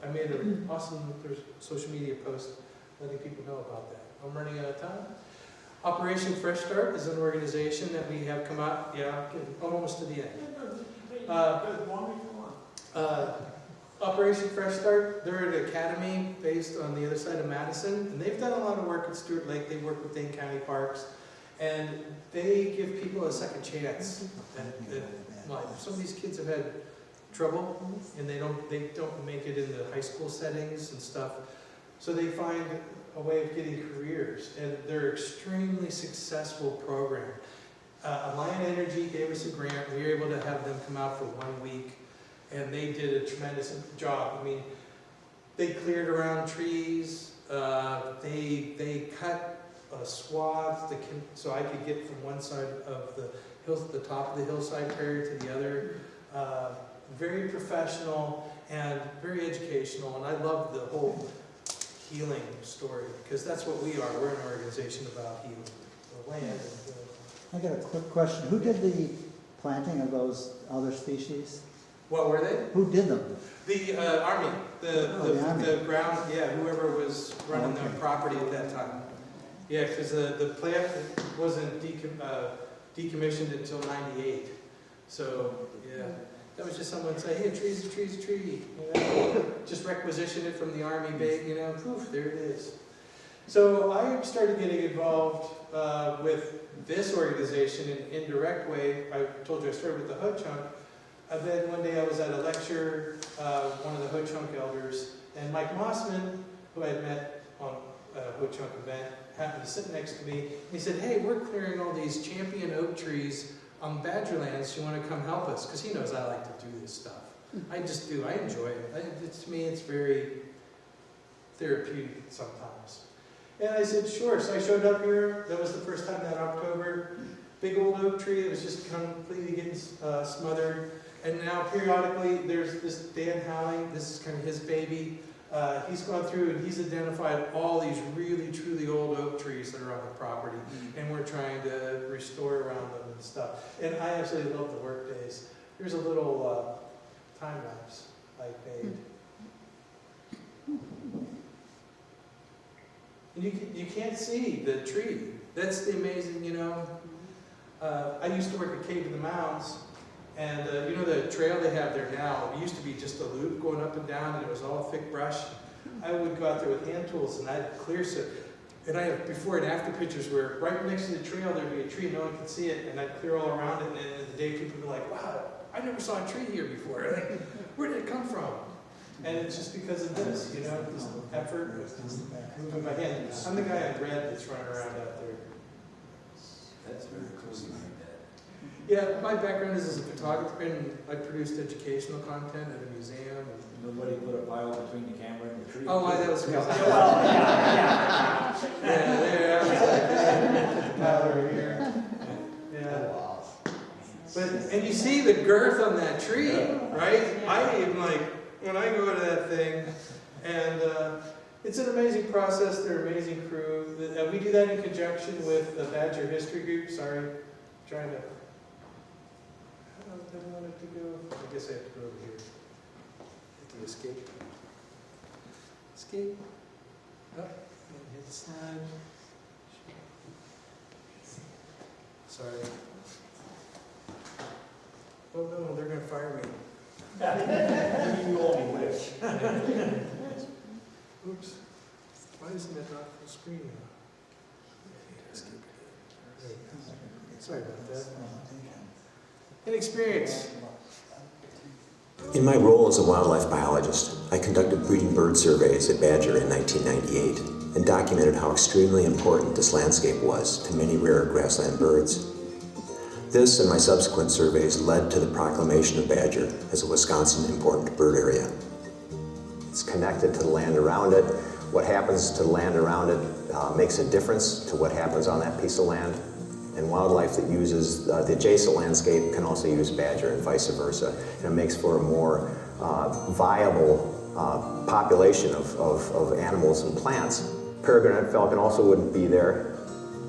I made an awesome social media post letting people know about that. I'm running out of time. Operation Fresh Start is an organization that we have come out, almost to the end. Operation Fresh Start, they're an academy based on the other side of Madison, and they've done a lot of work at Stewart Lake. They work with Dane County Parks, and they give people a second chance at life. Some of these kids have had trouble, and they don't make it in the high school settings and stuff, so they find a way of getting careers, and they're extremely successful program. Alliant Energy gave us a grant. We were able to have them come out for 1 week, and they did a tremendous job. I mean, they cleared around trees. They cut a swath so I could get from one side of the top of the Hillside Prairie to the other. Very professional and very educational, and I love the whole healing story because that's what we are. We're an organization about healing the land. I got a quick question. Who did the planting of those other species? What were they? Who did them? The Army. The Army. The ground, whoever was running the property at that time. Yeah, because the plant wasn't decommissioned until '98. So, that was just someone saying, hey, a tree's a tree's a tree. You know? Just requisition it from the Army base, poof, there it is. So I started getting involved with this organization in an indirect way. I told you I started with the Ho Chunk. Then one day I was at a lecture, one of the Ho Chunk elders, and Mike Mossman, who I had met on a Ho Chunk event, happened to sit next to me. He said, hey, we're clearing all these champion oak trees on Badgerlands. You want to come help us? Because he knows I like to do this stuff. I just do. I enjoy it. To me, it's very therapeutic sometimes. And I said, sure. So I showed up here. That was the first time that October. Big old oak tree that was just completely getting smothered. And now periodically there's this Dan Howling. This is kind of his baby. He's gone through and he's identified all these really, truly old oak trees that are on the property. And we're trying to restore around them and stuff. And I absolutely love the work days. Here's a little time lapse I made. And you can't see the tree. That's the amazing, I used to work at Cave in the Mounds, and you know the trail they have there now, it used to be just a loop going up and down, and it was all thick brush. I would go out there with hand tools, and I'd clear it. And I have before and after pictures where right next to the trail there'd be a tree, no one could see it, and I'd clear all around it, and then in the day people would be like, wow, I never saw a tree here before. Like, where did it come from? And it's just because of this, this effort, moving my hand. I'm the guy in red that's running around out there. That's very cool. Yeah, my background is as a photographer, and I produced educational content at a museum. Nobody put a pile between the camera and the tree. Oh, that was Yeah, pile over here. Yeah. And you see the girth on that tree, right? I even when I go to that thing, and it's an amazing process. They're an amazing crew. We do that in conjunction with the Badger History Group. Sorry, trying to. I don't want it to go. I guess I have to go over here. Hit the escape. Escape. Up and hit slide. Sorry. Oh no, they're going to fire me. You only wish. Oops. Why isn't it not full screen now? Sorry about that. Inexperience. In my role as a wildlife biologist, I conducted breeding bird surveys at Badger in 1998 and documented how extremely important this landscape was to many rare grassland birds. This and my subsequent surveys led to the proclamation of Badger as a Wisconsin important bird area. It's connected to the land around it. What happens to the land around it makes a difference to what happens on that piece of land. And wildlife that uses the adjacent landscape can also use Badger and vice versa. And it makes for a more viable population of animals and plants. Peregrine falcon also wouldn't be there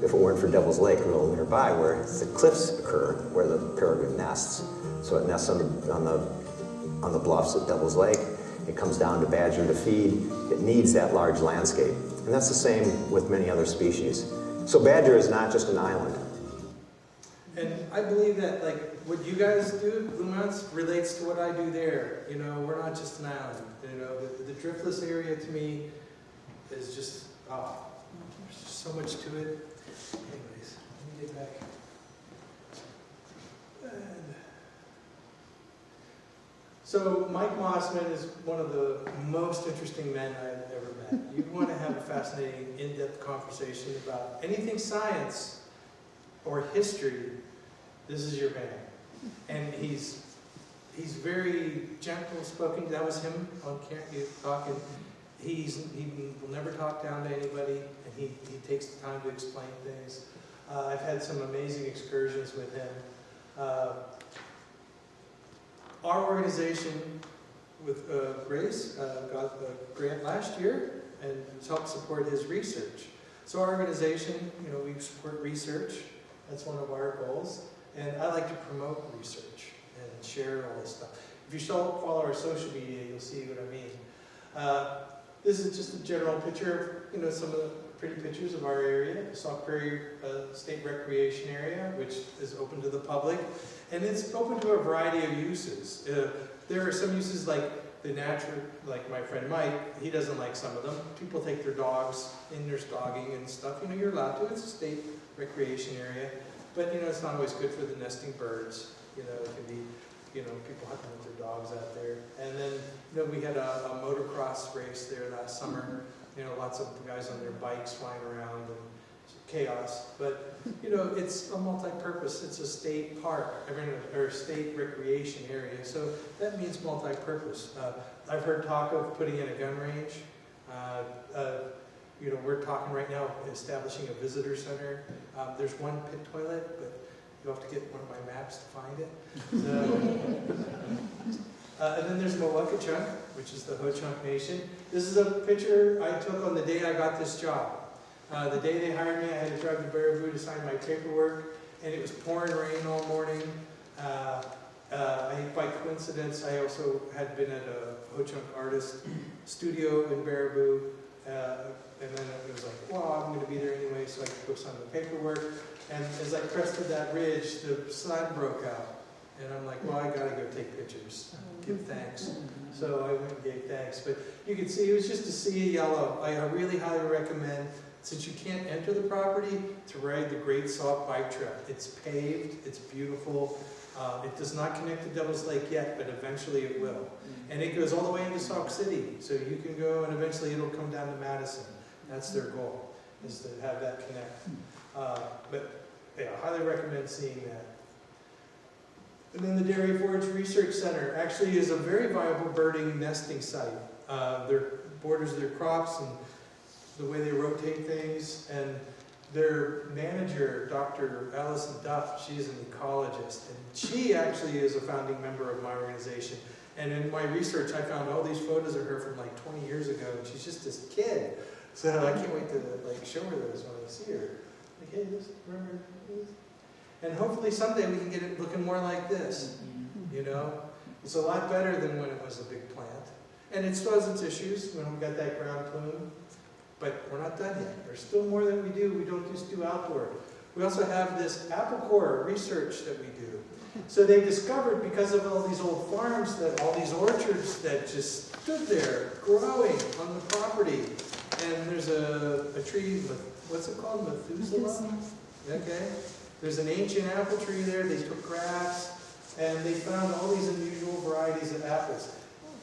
if it weren't for Devil's Lake, real nearby, where the cliffs occur, where the peregrine nests. So it nests on the bluffs at Devil's Lake. It comes down to Badger to feed. It needs that large landscape. And that's the same with many other species. So Badger is not just an island. And I believe that, what you guys do, Blue Mountains, relates to what I do there. We're not just an island. The driftless area to me is just, there's just so much to it. Anyways, let me get back. So Mike Mossman is one of the most interesting men I've ever met. You want to have a fascinating, in-depth conversation about anything science or history, this is your man. And he's very gentle spoken. That was him on camera talking. He will never talk down to anybody, and he takes the time to explain things. I've had some amazing excursions with him. Our organization with Grace got a grant last year and helped support his research. So our organization, we support research. That's one of our goals. And I like to promote research and share all this stuff. If you follow our social media, you'll see what I mean. This is just a general picture of, some of the pretty pictures of our area, the Sauk Prairie State Recreation Area, which is open to the public. And it's open to a variety of uses. There are some uses like the natural, like my friend Mike, he doesn't like some of them. People take their dogs in, there's dogging and stuff. You're allowed to, it's a state recreation area. But, it's not always good for the nesting birds. It can be, people hunting with their dogs out there. And then, we had a motocross race there last summer. Lots of guys on their bikes flying around and chaos. But, it's a multi-purpose. It's a state park, or state recreation area. So that means multi-purpose. I've heard talk of putting in a gun range. We're talking right now establishing a visitor center. There's one pit toilet, but you'll have to get one of my maps to find it. And then there's Mowakachunk, which is the Ho-Chunk Nation. This is a picture I took on the day I got this job. The day they hired me, I had to drive to Baraboo to sign my paperwork, and it was pouring rain all morning. By coincidence, I also had been at a Ho-Chunk artist studio in Baraboo, and then it was like, well, I'm going to be there anyway, so I could go sign the paperwork. And as I crested that ridge, the sun broke out. And I'm like, well, I got to go take pictures, give thanks. So I went and gave thanks. But you can see, it was just a sea of yellow. I really highly recommend, since you can't enter the property, to ride the Great Sauk Bike Trail. It's paved, it's beautiful. It does not connect to Devil's Lake yet, but eventually it will. And it goes all the way into Sauk City, so you can go, and eventually it'll come down to Madison. That's their goal, is to have that connect. But yeah, I highly recommend seeing that. And then the Dairy Forage Research Center actually is a very viable birding nesting site. Their borders their crops and the way they rotate things, and their manager, Dr. Allison Duff, she's an ecologist, and she actually is a founding member of my organization. And in my research, I found all these photos of her from like 20 years ago, and she's just this kid. So I can't wait to like show her those when I see her. Like, hey, this, remember this? And hopefully someday we can get it looking more like this, you know? It's a lot better than when it was a big plant. And it still has its issues when we got that ground plume. But we're not done yet. There's still more that we do. We don't just do outdoor. We also have this apple core research that we do. So they discovered, because of all these old farms, that all these orchards that just stood there growing on the property. And there's a tree, what's it called? Methuselah? Okay. There's an ancient apple tree there. They took grafts, and they found all these unusual varieties of apples.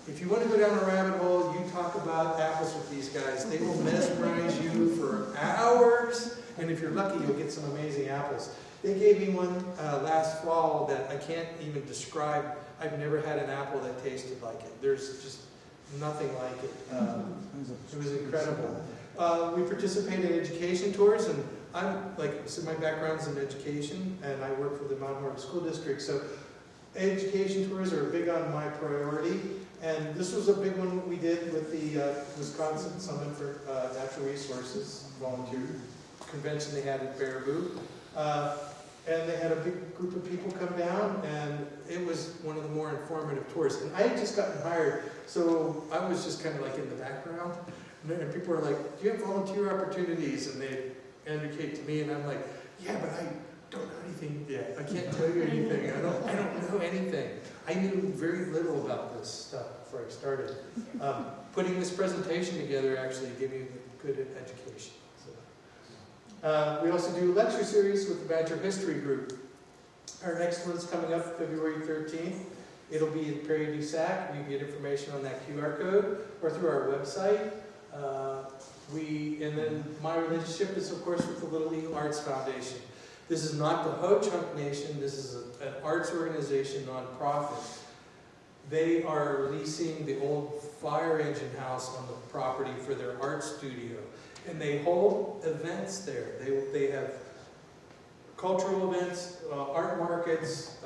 If you want to go down a rabbit hole, you talk about apples with these guys. They will mesmerize you for hours, and if you're lucky, you'll get some amazing apples. They gave me one last fall that I can't even describe. I've never had an apple that tasted like it. There's just nothing like it. It was incredible. We participated in education tours, and I'm like, so my background's in education, and I work for the Mount Horton School District, so education tours are big on my priority. And this was a big one we did with the Wisconsin Summit for Natural Resources volunteer convention they had at Baraboo. And they had a big group of people come down, and it was one of the more informative tours. And I had just gotten hired, so I was just kind of like in the background. And people were like, do you have volunteer opportunities? And they indicate to me, and I'm like, yeah, but I don't know anything yet. I can't tell you anything. I don't know anything. I knew very little about this stuff before I started. Putting this presentation together actually gave me a good education. So. We also do lecture series with the Badger History Group. Our next one's coming up February 13th. It'll be in Prairie du Sac. You can get information on that QR code or through our website. And then my relationship is, of course, with the Little Eagle Arts Foundation. This is not the Ho-Chunk Nation. This is an arts organization, nonprofit. They are leasing the old fire engine house on the property for their art studio. And they hold events there. They have cultural events, art markets,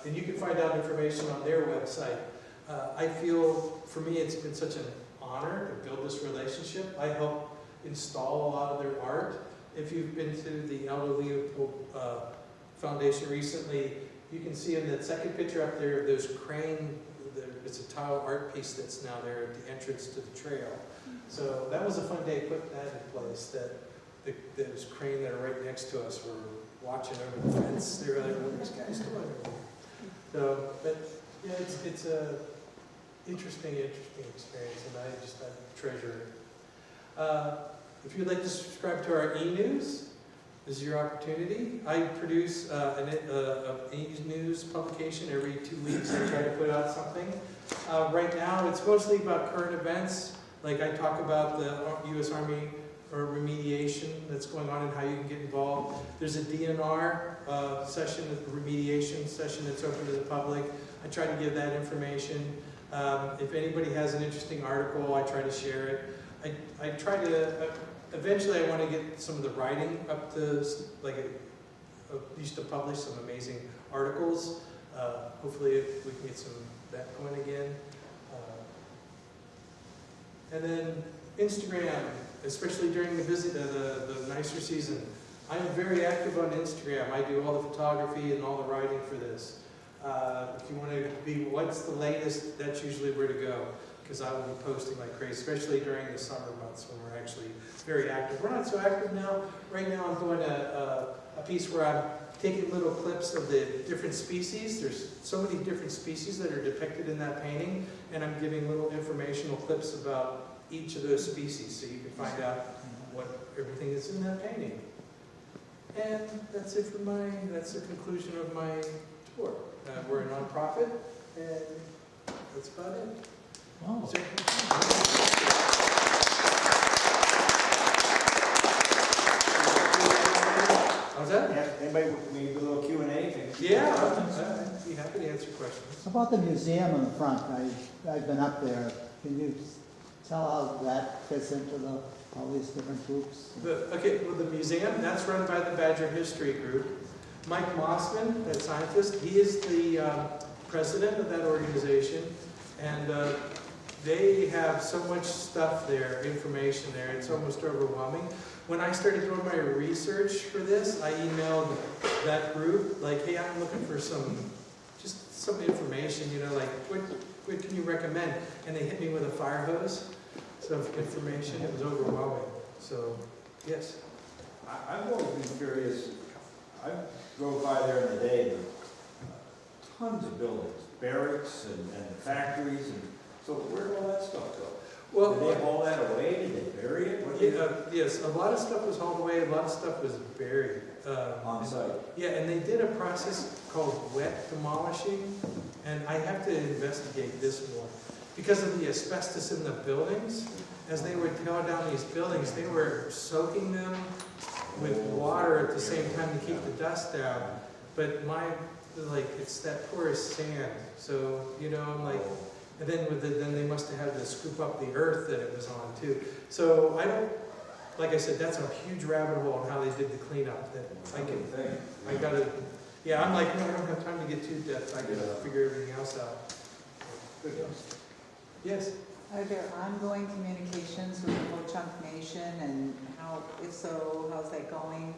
and you can find out information on their website. I feel, for me, it's been such an honor to build this relationship. I help install a lot of their art. If you've been to the Aldo Leopold Foundation recently, you can see in that second picture up there, there's crane, it's a tile art piece that's now there at the entrance to the trail. So that was a fun day putting that in place, that those crane that are right next to us were watching over the fence. They were like, what are these guys doing? So, but yeah, it's a interesting experience, and I treasure it. If you'd like to subscribe to our e-news, this is your opportunity. I produce an e-news publication every 2 weeks. I try to put out something. Right now, it's mostly about current events. Like I talk about the U.S. Army or remediation that's going on and how you can get involved. There's a DNR session, a remediation session that's open to the public. I try to give that information. If anybody has an interesting article, I try to share it. I try to, eventually I want to get some of the writing up to, like, I used to publish some amazing articles. Hopefully we can get some of that going again. And then Instagram, especially during the nicer season. I'm very active on Instagram. I do all the photography and all the writing for this. If you want to be, what's the latest, that's usually where to go, because I will be posting like crazy, especially during the summer months when we're actually very active. We're not so active now. Right now I'm doing a piece where I'm taking little clips of the different species. There's so many different species that are depicted in that painting, and I'm giving little informational clips about each of those species so you can find out what everything is in that painting. And that's it for that's the conclusion of my tour. We're a nonprofit, and that's about it. Wow. Is there- How's that? Anybody, we do a little Q&A? Yeah, I'd be happy to answer questions. How about the museum in the front? I've been up there. Can you tell how that fits into all these different groups? The museum, that's run by the Badger History Group. Mike Mossman, that scientist, he is the president of that organization, and they have so much stuff there, information there, it's almost overwhelming. When I started doing my research for this, I emailed that group, like, hey, I'm looking for just some information, like, what can you recommend? And they hit me with a fire hose of information. It was overwhelming. So, yes. I've always been curious. I drove by there in the day, tons of buildings, barracks and factories, and so where did all that stuff go? Well, did they haul that away? Did they bury it? Yes, a lot of stuff was hauled away, a lot of stuff was buried. On site? Yeah, and they did a process called wet demolishing, and I have to investigate this more. Because of the asbestos in the buildings, as they would tear down these buildings, they were soaking them with water at the same time to keep the dust down. But it's that porous sand. So, I'm like, and then they must have had to scoop up the earth that it was on too. So like I said, that's a huge rabbit hole on how they did the cleanup. I don't have time to get too depth. I gotta figure everything else out. Yes? Are there ongoing communications with the Ho-Chunk Nation, and if so, how's that going?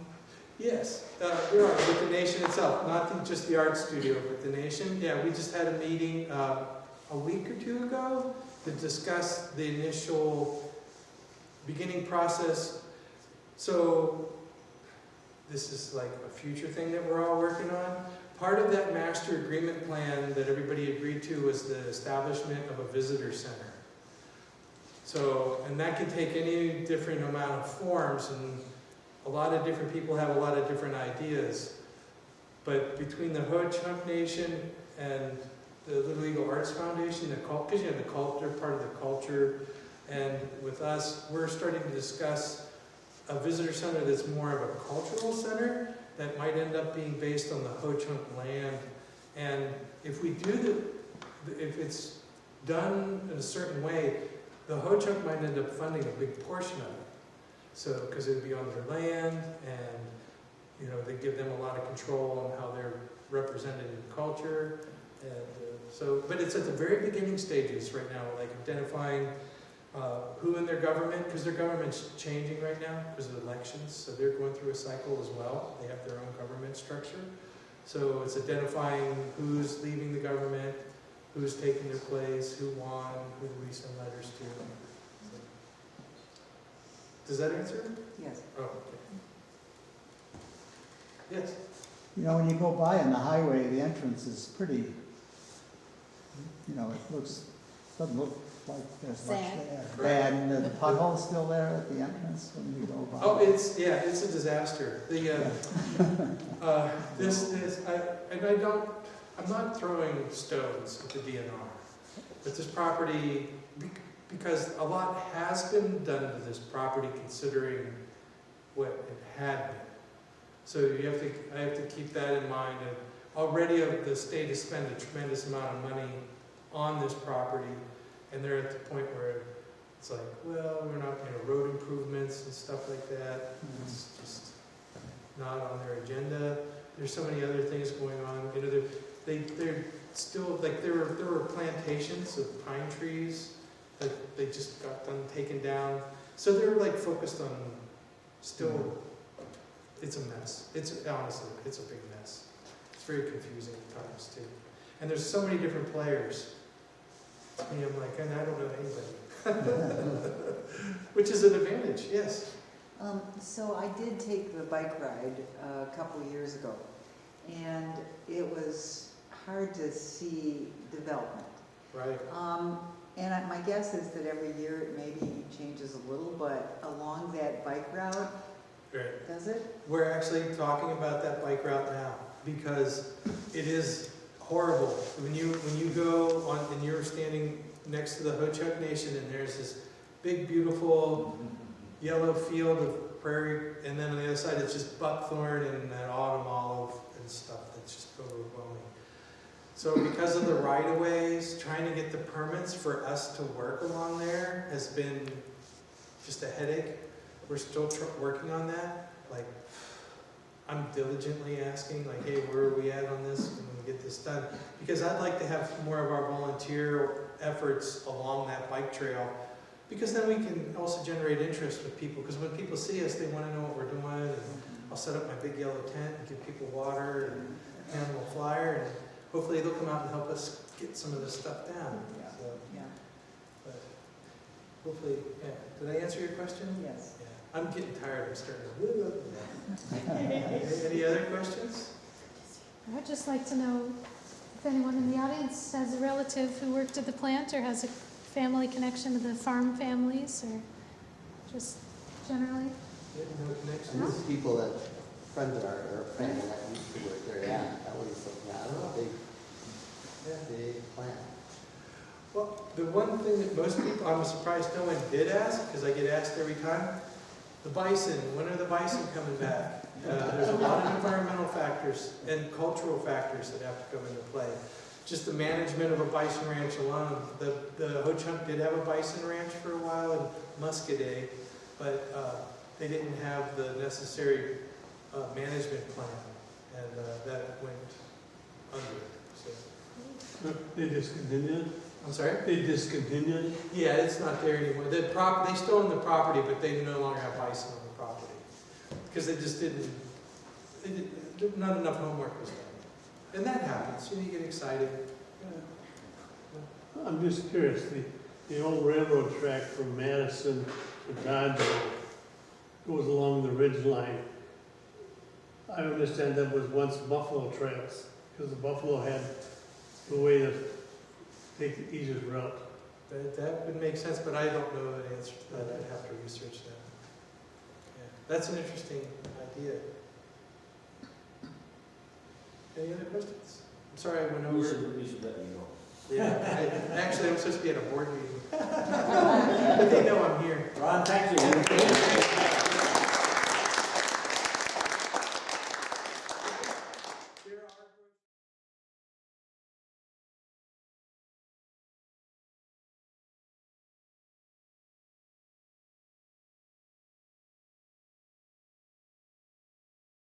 Yes, there are, with the nation itself, not just the art studio, but the nation. Yeah, we just had a meeting a week or two ago to discuss the initial beginning process. So this is like a future thing that we're all working on. Part of that master agreement plan that everybody agreed to was the establishment of a visitor center. So, and that can take any different amount of forms, and a lot of different people have a lot of different ideas. But between the Ho-Chunk Nation and the Little Eagle Arts Foundation, because you have the culture, part of the culture, and with us, we're starting to discuss a visitor center that's more of a cultural center that might end up being based on the Ho-Chunk land. And if we do if it's done in a certain way, the Ho-Chunk might end up funding a big portion of it. So, because it would be on their land, and they give them a lot of control on how they're represented in culture. And but it's at the very beginning stages right now, like identifying who in their government, because their government's changing right now because of elections, so they're going through a cycle as well. They have their own government structure. So it's identifying who's leaving the government, who's taking their place, who won, who do we send letters to. Does that answer it? Yes. Oh, okay. Yes? When you go by on the highway, the entrance is pretty, it doesn't look like there's much there. Bad, and the pothole's still there at the entrance when you go by. Oh, it's a disaster. I'm not throwing stones at the DNR, but this property, because a lot has been done to this property considering what it had been. So I have to keep that in mind. And already the state has spent a tremendous amount of money on this property, and they're at the point where it's like, well, we're not, road improvements and stuff like that. It's just not on their agenda. There's so many other things going on. They're still, like, there were plantations of pine trees that they just got done taken down. So they're like focused on still, it's a mess. Honestly, it's a big mess. As very confusing at times too. And there's so many different players. To me, I'm like, and I don't know anybody. Which is an advantage, yes. So I did take the bike ride a couple years ago, and it was hard to see development. Right. And my guess is that every year it maybe changes a little, but along that bike route, Right. does it? We're actually talking about that bike route now because it is horrible. When you go on and you're standing next to the Ho-Chunk Nation and there's this big, beautiful yellow field of prairie, and then on the other side it's just buckthorn and that autumn olive and stuff that's just overwhelming. So because of the right-of-ways, trying to get the permits for us to work along there has been just a headache. We're still working on that. Like, I'm diligently asking, like, hey, where are we at on this? Can we get this done? Because I'd like to have more of our volunteer efforts along that bike trail, because then we can also generate interest with people. Because when people see us, they want to know what we're doing. And I'll set up my big yellow tent and give people water and animal flyer, and hopefully they'll come out and help us get some of this stuff down. Yeah. So, Yeah. but hopefully, yeah. Did I answer your question? Yes. Yeah. I'm getting tired. I'm starting to. Any other questions? I'd just like to know if anyone in the audience has a relative who worked at the plant or has a family connection to the farm families, or just generally. Yeah, no connections? There's people that, friends of ours, or family that used to work there, yeah, that was something, I don't know, big plant. Well, the one thing that most people, I'm surprised no one did ask, because I get asked every time, the bison, when are the bison coming back? There's a lot of environmental factors and cultural factors that have to come into play. Just the management of a bison ranch alone. The Ho-Chunk did have a bison ranch for a while in Muscadet, but they didn't have the necessary management plan, and that went under. So. They discontinued? I'm sorry? They discontinued? Yeah, it's not there anymore. They still own the property, but they no longer have bison on the property. Because they just didn't, not enough homework was done. And that happens, you get excited. Yeah. I'm just curious, the old railroad track from Madison to Dodgeville goes along the ridge line. I understand that was once buffalo trails, because the buffalo had the way to take the easiest route. That would make sense, but I don't know the answer to that. I'd have to research that. Yeah. That's an interesting idea. Any other questions? I'm sorry I went over. We should let you go. Yeah, actually I'm supposed to be at a board meeting. But they know I'm here. Ron, thank you.